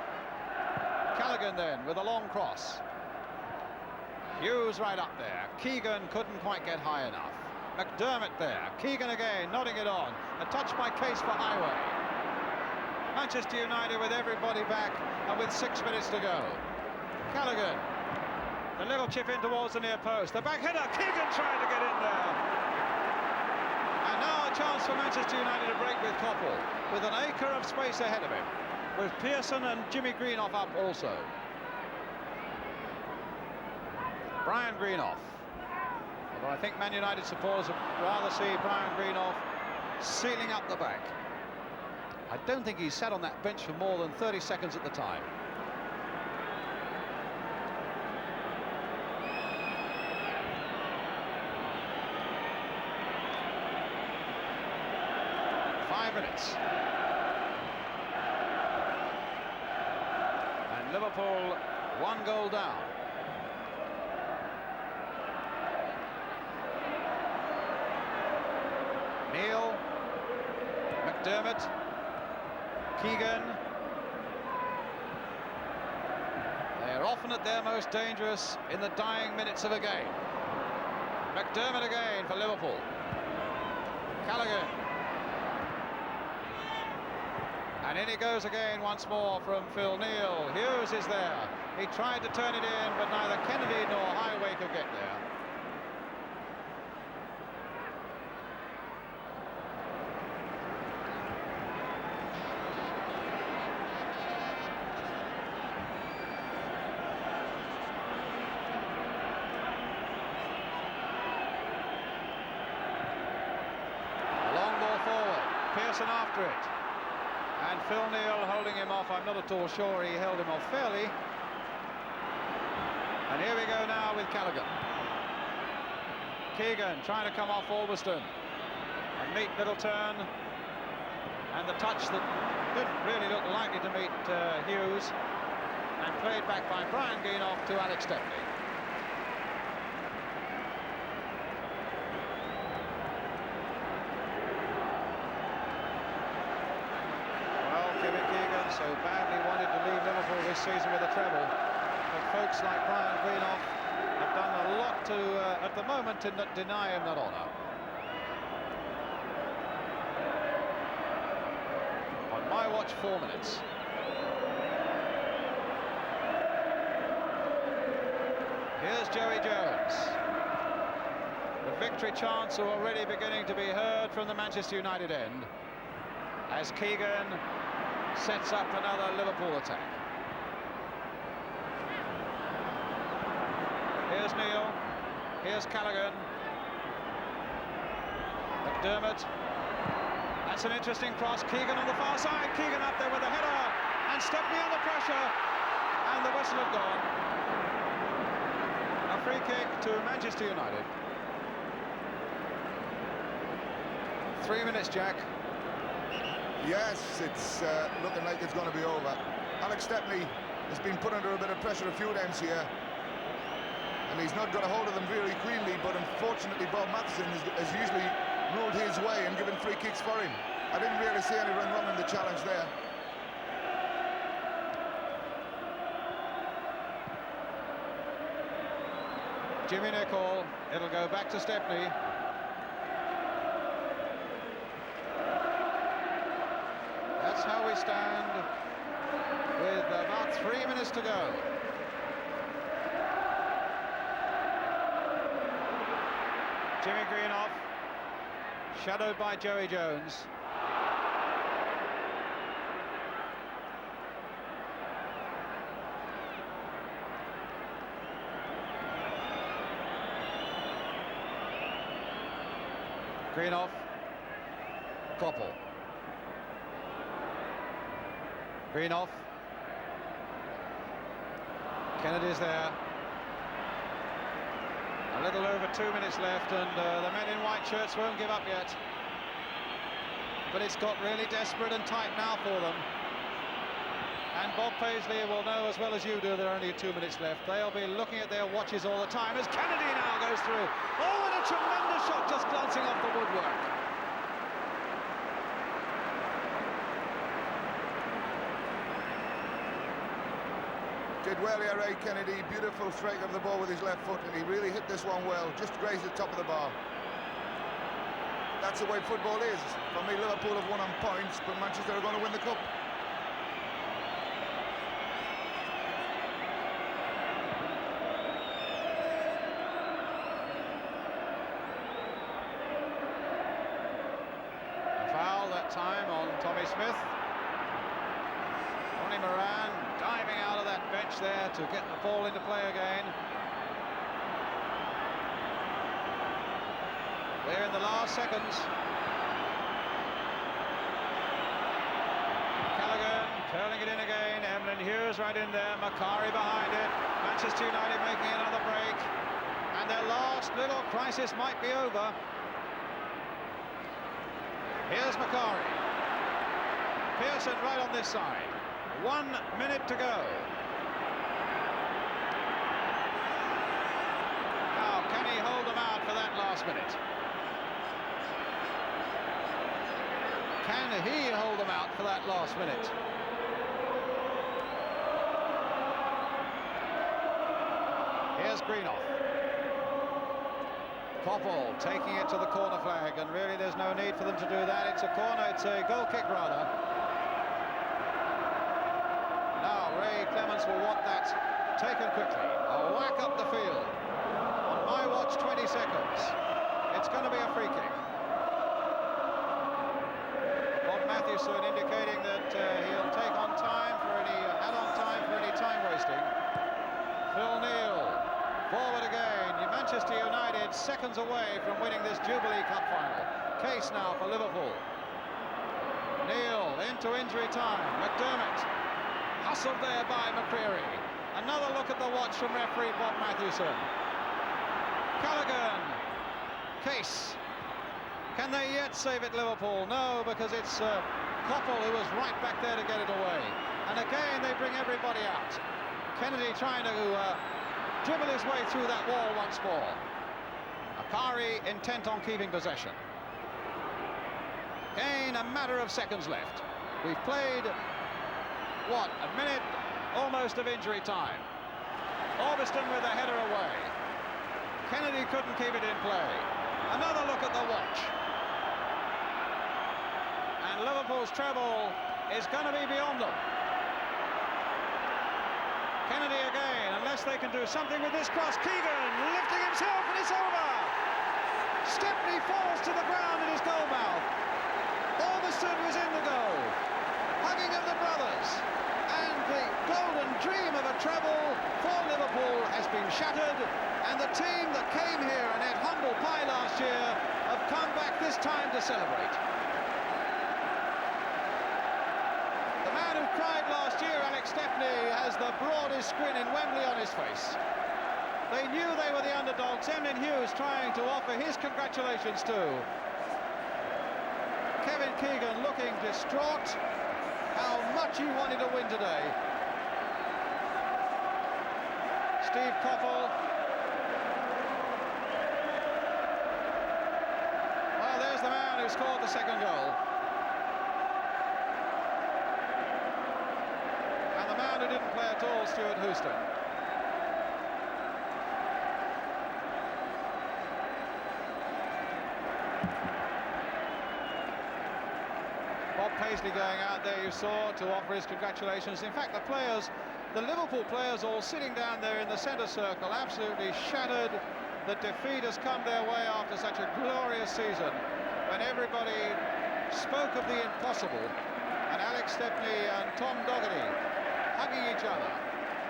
Callaghan then with a long cross. Hughes right up there. Keegan couldn't quite get high enough. McDermott there. Keegan again, nodding it on. A touch by Case for Highway. Manchester United with everybody back and with 6 minutes to go. Callaghan. The little chip in towards the near post. The back header. Keegan trying to get in there. And now a chance for Manchester United to break with Koppel, with an acre of space ahead of him, with Pearson and Jimmy Greenough up also. Brian Greenough. Although I think Man United supporters would rather see Brian Greenough sealing up the back. I don't think he sat on that bench for more than 30 seconds at the time. Minutes. And Liverpool 1 goal down. Neil, McDermott, Keegan. They are often at their most dangerous in the dying minutes of a game. McDermott again for Liverpool. Callaghan. And in it goes again once more from Phil Neal. Hughes is there. He tried to turn it in, but neither Kennedy nor Highway could get there. A long ball forward. Pearson after it. And Phil Neal holding him off. I'm not at all sure he held him off fairly. And here we go now with Callaghan. Keegan trying to come off Alberston. A neat little turn. And the touch that didn't really look likely to meet Hughes. And played back by Brian Geenoff to Alex Stepney. So badly wanted to leave Liverpool this season with a treble, but folks like Brian Greenough have done a lot to, at the moment, to deny him that honour. On my watch, 4 minutes. Here's Joey Jones. The victory chants are already beginning to be heard from the Manchester United end, as Keegan sets up another Liverpool attack. Here's Neal. Here's Callaghan. McDermott. That's an interesting cross. Keegan on the far side. Keegan up there with a header. And Stepney under pressure. And the whistle had gone. A free kick to Manchester United. 3 minutes, Jack. Yes, it's looking like it's going to be over. Alex Stepney has been put under a bit of pressure a few times here, and he's not got a hold of them really cleanly, but unfortunately Bob Matheson has usually ruled his way and given free kicks for him. I didn't really see anyone running the challenge there. Jimmy Nicholl, it'll go back to Stepney. That's how we stand with about 3 minutes to go. Jimmy Greenoff, shadowed by Joey Jones. Greenoff, Koppel. Greenoff. Kennedy's there. A little over 2 minutes left, and the men in white shirts won't give up yet. But it's got really desperate and tight now for them. And Bob Paisley will know as well as you do there are only 2 minutes left. They'll be looking at their watches all the time as Kennedy now goes through. Oh, and a tremendous shot just glancing off the woodwork. Did well here, Ray Kennedy. Beautiful strike of the ball with his left foot, and he really hit this one well. Just grazed the top of the bar. That's the way football is. For me, Liverpool have won on points, but Manchester are going to win the cup. A foul that time on Tommy Smith. Ronnie Moran diving out of that bench there to get the ball into play again. There in the last seconds. Callaghan curling it in again. Emlyn Hughes right in there. Macari behind it. Manchester United making another break. And their last little crisis might be over. Here's Macari. Pearson right on this side. 1 minute to go. Now, can he hold them out for that last minute? Can he hold them out for that last minute? Here's Greenoff. Koppel taking it to the corner flag, and really there's no need for them to do that. It's a corner, it's a goal kick rather. taken quickly. A whack up the field. On my watch, 20 seconds. It's going to be a free kick. Bob Mathewson indicating that he'll take on time for any add-on time for any time wasting. Phil Neal forward again. Manchester United seconds away from winning this Jubilee Cup final. Case now for Liverpool. Neal into injury time. McDermott hustled there by McCreary. Another look at the watch from referee Bob Mathewson. Callaghan. Case. Can they yet save it, Liverpool? No, because it's Koppel who was right back there to get it away. And again they bring everybody out. Kennedy trying to dribble his way through that wall once more. Akari intent on keeping possession. Again, a matter of seconds left. We've played, what, a minute almost of injury time. Orbiston with a header away. Kennedy couldn't keep it in play. Another look at the watch. And Liverpool's treble is going to be beyond them. Kennedy again, unless they can do something with this cross. Keegan lifting himself, and it's over. Stepney falls to the ground at his goal mouth. Orbiston was in the goal. Hugging of the brothers. And the golden dream of a treble for Liverpool has been shattered. And the team that came here and had humble pie last year have come back this time to celebrate. The man who cried last year, Alex Stepney, has the broadest grin in Wembley on his face. They knew they were the underdogs. Emlyn Hughes trying to offer his congratulations too. Kevin Keegan looking distraught. How much he wanted to win today. Steve Koppel. Well, there's the man who scored the second goal. And the man who didn't play at all, Stuart Houston. Bob Paisley going out there, you saw, to offer his congratulations. In fact, the Liverpool players all sitting down there in the centre circle, absolutely shattered. The defeat has come their way after such a glorious season, when everybody spoke of the impossible, and Alex Stepney and Tom Doherty hugging each other.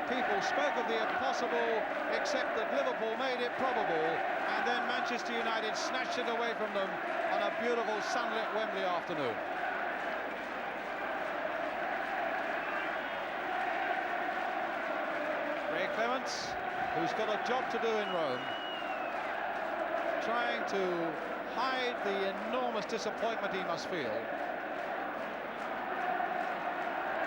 People spoke of the impossible, except that Liverpool made it probable, and then Manchester United snatched it away from them on a beautiful sunlit Wembley afternoon. Clements, who's got a job to do in Rome, trying to hide the enormous disappointment he must feel.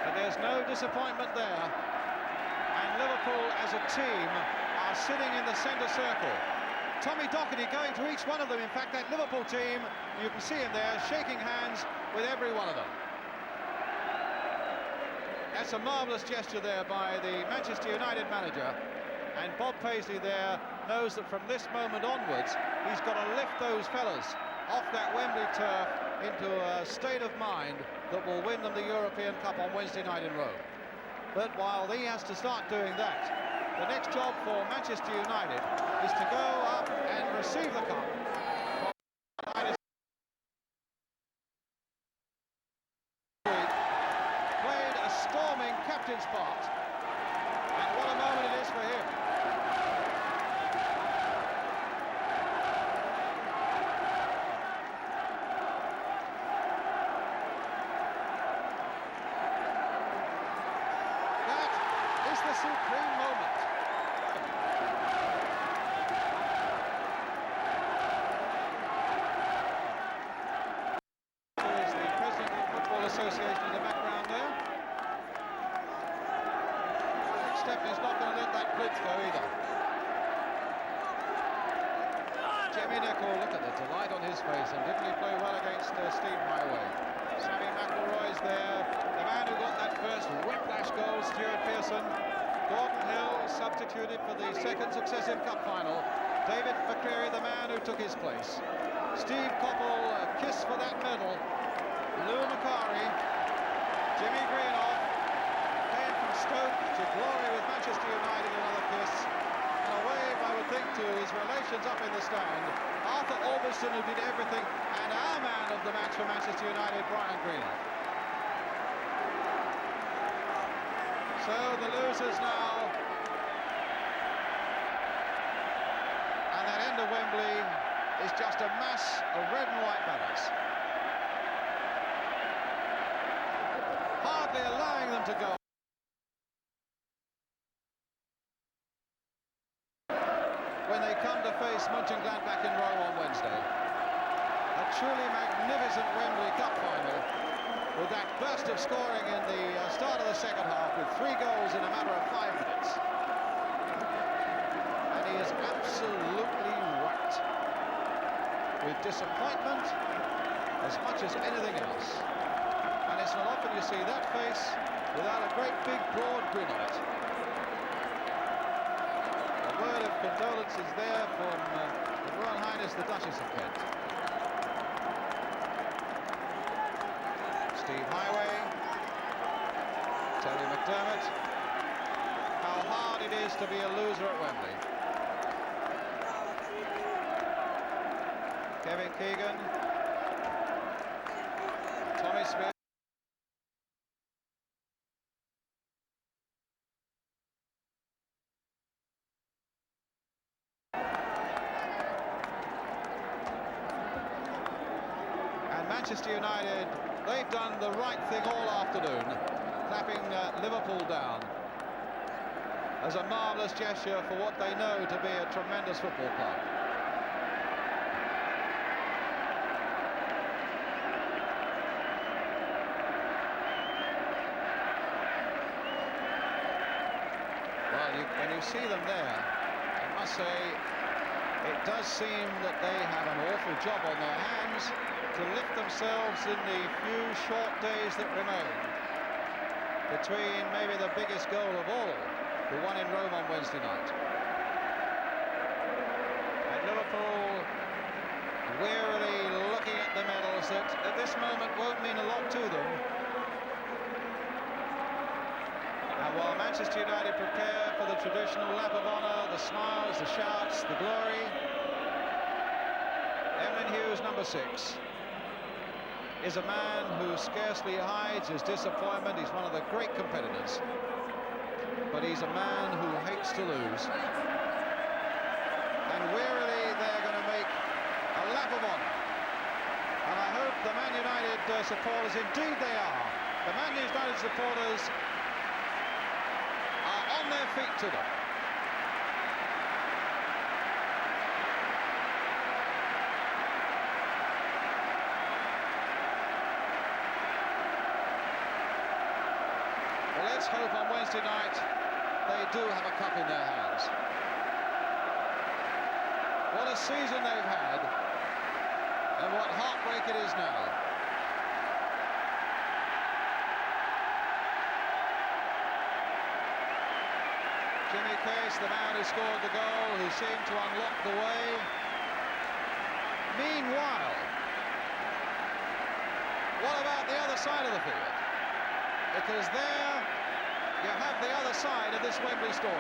But there's no disappointment there, and Liverpool as a team are sitting in the centre circle. Tommy Doherty going to each one of them. In fact, that Liverpool team, you can see him there shaking hands with every one of them. That's a marvellous gesture there by the Manchester United manager, and Bob Paisley there knows that from this moment onwards he's got to lift those fellas off that Wembley turf into a state of mind that will win them the European Cup on Wednesday night in Rome. But while he has to start doing that, the next job for Manchester United is to go up and receive the cup. Captain's part, and what a moment it is for him. That is the supreme moment. There is the President of the Football Association in the background there. Stepney's not going to let that blitz go either. Jimmy Nicholl, look at the delight on his face, and didn't he play well against Steve Highway? Sammy McElroy's there. The man who got that first whiplash goal, Stuart Pearson. Gordon Hill substituted for the second successive cup final. David McCreary, the man who took his place. Steve Koppel, a kiss for that medal. Lou Macari, Jimmy Greenough, Stoke to glory with Manchester United to his relations up in the stand, Arthur Orbiston, who did everything, and our man of the match for Manchester United, Brian Greenlow. So the losers now, and that end of Wembley is just a mass of red and white banners, hardly allowing them to go. When they come to face Mönchengladbach in Rome on Wednesday. A truly magnificent Wembley Cup final with that burst of scoring in the start of the second half with 3 goals in a matter of 5 minutes. And he is absolutely wrapped with disappointment as much as anything else. And it's not often you see that face without a great big broad grin on it. A word of condolences there from His Royal Highness the Duchess of Kent. Steve Highway, Terry McDermott. How hard it is to be a loser at Wembley. Kevin Keegan, Tommy Smith. Manchester United, they've done the right thing all afternoon, clapping Liverpool down as a marvellous gesture for what they know to be a tremendous football club. Well, when you see them there, I must say, it does seem that they have an awful job on their hands to lift themselves in the few short days that remain between maybe the biggest goal of all, the one in Rome on Wednesday night. And Liverpool wearily looking at the medals that at this moment won't mean a lot to them. And while Manchester United prepare for the traditional lap of honour, the smiles, the shouts, the glory, Emlyn Hughes, number 6, is a man who scarcely hides his disappointment. He's one of the great competitors, but he's a man who hates to lose. And wearily they're going to make a lap of honour. And I hope the Man United supporters, indeed they are, the Man United supporters are on their feet to them. Let's hope on Wednesday night they do have a cup in their hands. What a season they've had, and what heartbreak it is now. Jimmy Case, the man who scored the goal, who seemed to unlock the way. Meanwhile, what about the other side of the field? Because there you have the other side of this Wembley story.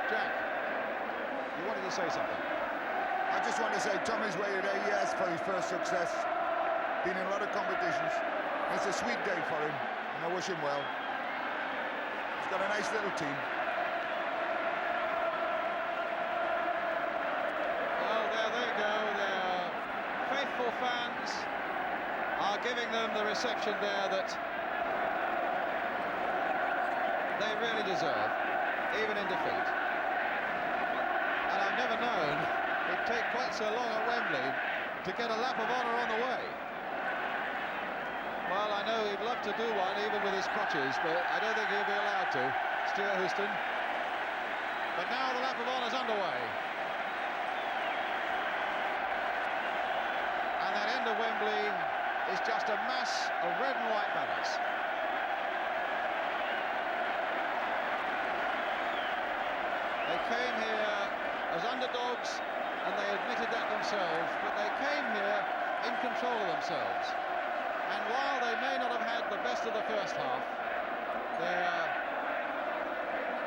Jack, you wanted to say something? I just want to say Tommy's way today, yes, for his first success. Been in a lot of competitions. It's a sweet day for him, and I wish him well. He's got a nice little team. Fans are giving them the reception there that they really deserve, even in defeat. And I've never known it'd take quite so long at Wembley to get a lap of honour on the way. Well, I know he'd love to do one, even with his crutches, but I don't think he'll be allowed to, Stuart Houston. But now the lap of honour's underway. And that end of Wembley is just a mass of red and white banners. They came here as underdogs, and they admitted that themselves, but they came here in control of themselves. And while they may not have had the best of the first half, their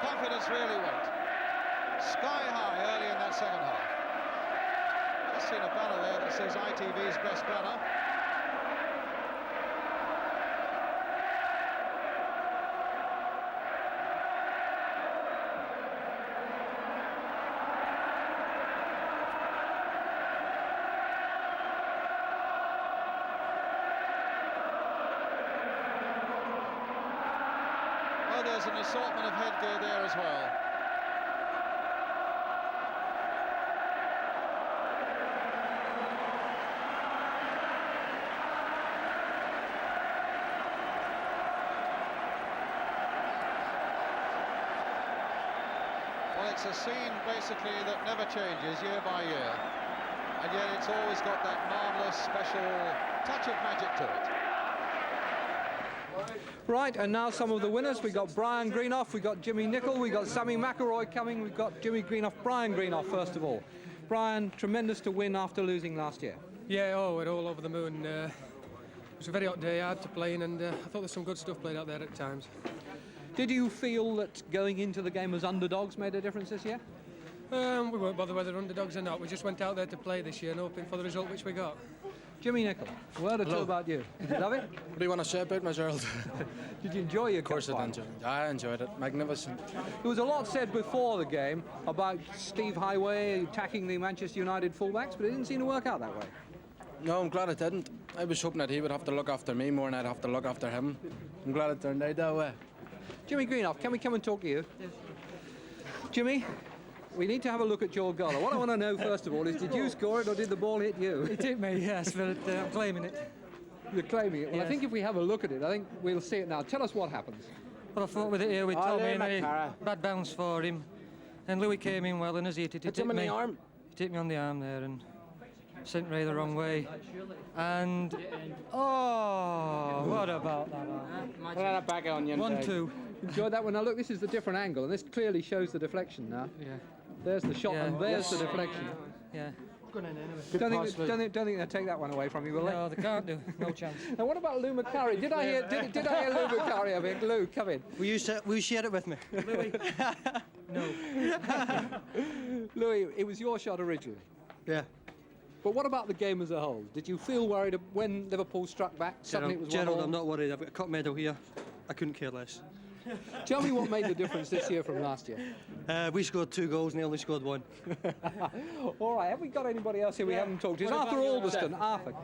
confidence really went sky high early in that second half. Just seen a banner there that says ITV's best banner. Well, there's an assortment of headgear there as well. Well, it's a scene basically that never changes year by year, and yet it's always got that marvellous special touch of magic to it. Right, and now some of the winners. We got Brian Greenough, we got Jimmy Nicol, we got Sammy McElroy coming, we've got Jimmy Greenough, Brian Greenough first of all. Brian, tremendous to win after losing last year. Yeah, we're all over the moon. It was a very hot day, hard to play in, and I thought there's some good stuff played out there at times. Did you feel that going into the game as underdogs made a difference this year? We weren't bothered whether underdogs or not. We just went out there to play this year and hoping for the result which we got. Jimmy Nicol, a word or two about you. Did you love it? What do you want to say about me, Gerald? Did you enjoy your Of course cup I final? enjoyed it. I enjoyed it. Magnificent. There was a lot said before the game about Steve Highway attacking the Manchester United fullbacks, but it didn't seem to work out that way. No, I'm glad it didn't. I was hoping that he would have to look after me more than I'd have to look after him. I'm glad it turned out that way. Jimmy Greenough, can we come and talk to you? Yes. Jimmy, we need to have a look at your goal. What I want to know first of all is, did you score it or did the ball hit you? It hit me, yes, but I'm claiming it. You're claiming it. Well, Yes. I think if we have a look at it, I think we'll see it now. Tell us what happens. Well, I fought with it here with Tommy, and Cara. bad bounce for him. And Louis came in well, and as he hit it, Hit hit him in me. the arm. It hit me on the arm there, and sent Ray the wrong way. And oh, what about that? Put that back on you. 1-2. Enjoy that one. Now look, this is the different angle, and this clearly shows the deflection now. Yeah, There's the shot, Yeah. and there's the deflection. yeah. Don't think they'll take that one away from you, will they? No, they can't do. No chance. And what about Lou McCurry? Did I hear Lou McCurry? I think Lou, come in. Will you share it with me? Louis, it was your shot originally. Yeah. But what about the game as a whole? Did you feel worried when Liverpool struck back? Suddenly it was Gerald, 1-1? I'm not worried. I've got a cup medal here. I couldn't care less. Tell me what made the difference this year from last year. We scored 2 goals and they only scored 1. All right, have we got anybody else here we haven't talked to? It's Arthur Alberston. Arthur,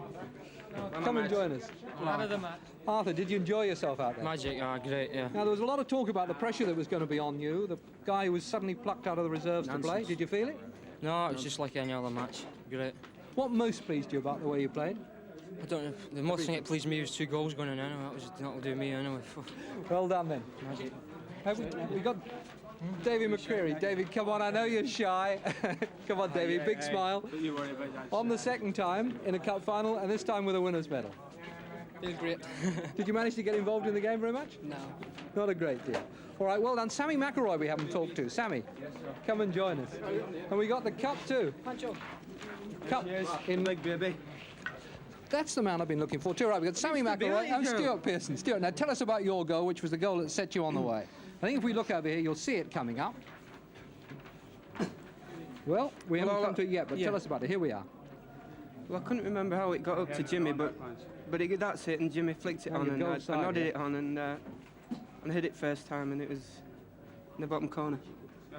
come and join us. Man of the match. Arthur, did you enjoy yourself out there? Magic, great, yeah. Now, there was a lot of talk about the pressure that was going to be on you. The guy who was suddenly plucked out of the reserves to play. Did you feel it? No, it was just like any other match. Great. What most pleased you about the way you played? I don't know. The most thing that pleased me was 2 goals going in anyway. That was not do me anyway. Well done then. Magic. Have we got David McCreary. David, come on, I know you're shy. Come on, David, big smile. You worry about that. On the second time in a cup final, and this time with a winner's medal. Feels great. Did you manage to get involved in the game very much? No. Not a great deal. All right, well done. Sammy McElroy we haven't talked to. Sammy, come and join us. And we got the cup too. Cup in Big baby. That's the man I've been looking for too. Right, we've got Sammy McElroy and Stuart Pearson. Stuart, now tell us about your goal, which was the goal that set you on the way. I think if we look over here, you'll see it coming up. Well, we haven't come to it yet, but tell us about it. Here we are. Well, I couldn't remember how it got up to Jimmy, but that's it, and Jimmy flicked it Oh, on, you and go I side, nodded yeah. it on, and I hit it first time, and it was in the bottom corner.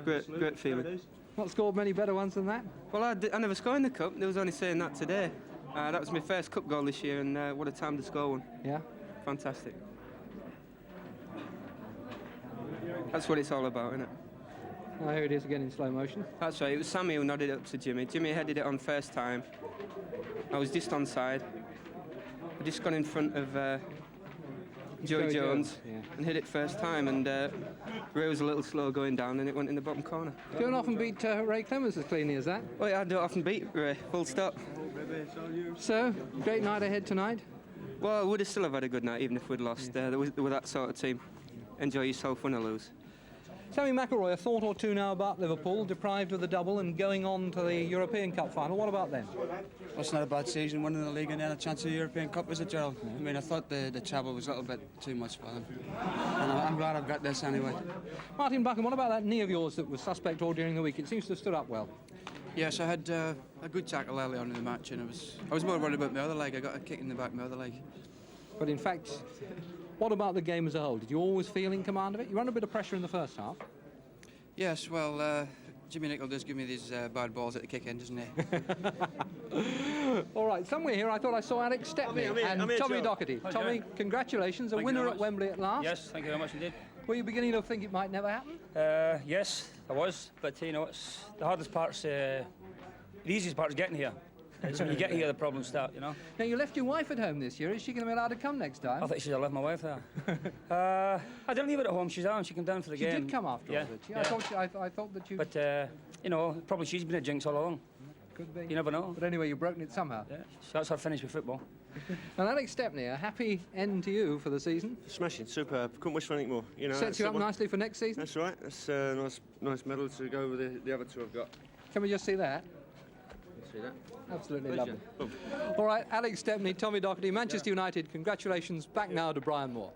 Great feeling. Not scored many better ones than that. Well, I never scored in the cup. They was only saying that today. That was my first cup goal this year, and what a time to score one. Yeah. Fantastic. That's what it's all about, isn't it? Oh, here it is again in slow motion. That's right. It was Sammy who nodded it up to Jimmy. Jimmy headed it on first time. I was just onside. I just got in front of Joey Jones yeah. and hit it first time, and Ray was a little slow going down, and it went in the bottom corner. You don't often beat Ray Clemens as cleanly as that. Well, yeah, I don't often beat Ray, full stop. So, great night ahead tonight. Well, we'd have still have had a good night, even if we'd lost. With that sort of team. Enjoy yourself, win or lose. Sammy McIlroy, a thought or two now about Liverpool, deprived of the double and going on to the European Cup final. What about them? Well, it's not a bad season, winning the league and then a chance of the European Cup, is it, Gerald? I mean, I thought the treble was a little bit too much for them. And I'm glad I've got this anyway. Martin Buchan, what about that knee of yours that was suspect all during the week? It seems to have stood up well. Yes, I had a good tackle early on in the match, and I was more worried about my other leg. I got a kick in the back of my other leg. But in fact, what about the game as a whole? Did you always feel in command of it? You were under a bit of pressure in the first half. Yes, well, Jimmy Nicholl does give me these bad balls at the kick end, doesn't he? All right, somewhere here I thought I saw Alex Stepney and Tommy Doherty. Tommy, congratulations, a winner at Wembley at last. Yes, thank you very much indeed. Were you beginning to think it might never happen? Yes, I was, but you know, it's the hardest part's the easiest part is getting here. It's when you get here the problems start, you know. Now, you left your wife at home this year. Is she going to be allowed to come next time? I thought you should have left my wife there. I didn't leave her at home. She's on. She came down for the game. She did come after all, did she? I thought that you... But, you know, probably she's been a jinx all along. Could be. You never know. But anyway, you've broken it somehow. Yeah, so that's how I finished with football. And Alex Stepney, a happy end to you for the season. Smashing, superb. Couldn't wish for anything more. You know, sets you up nicely for next season. That's right. That's a nice medal to go with the other two I've got. Can we just see that? See that? Absolutely lovely. All right, Alex Stepney, Tommy Doherty, Manchester United. Congratulations. Back now to Brian Moore.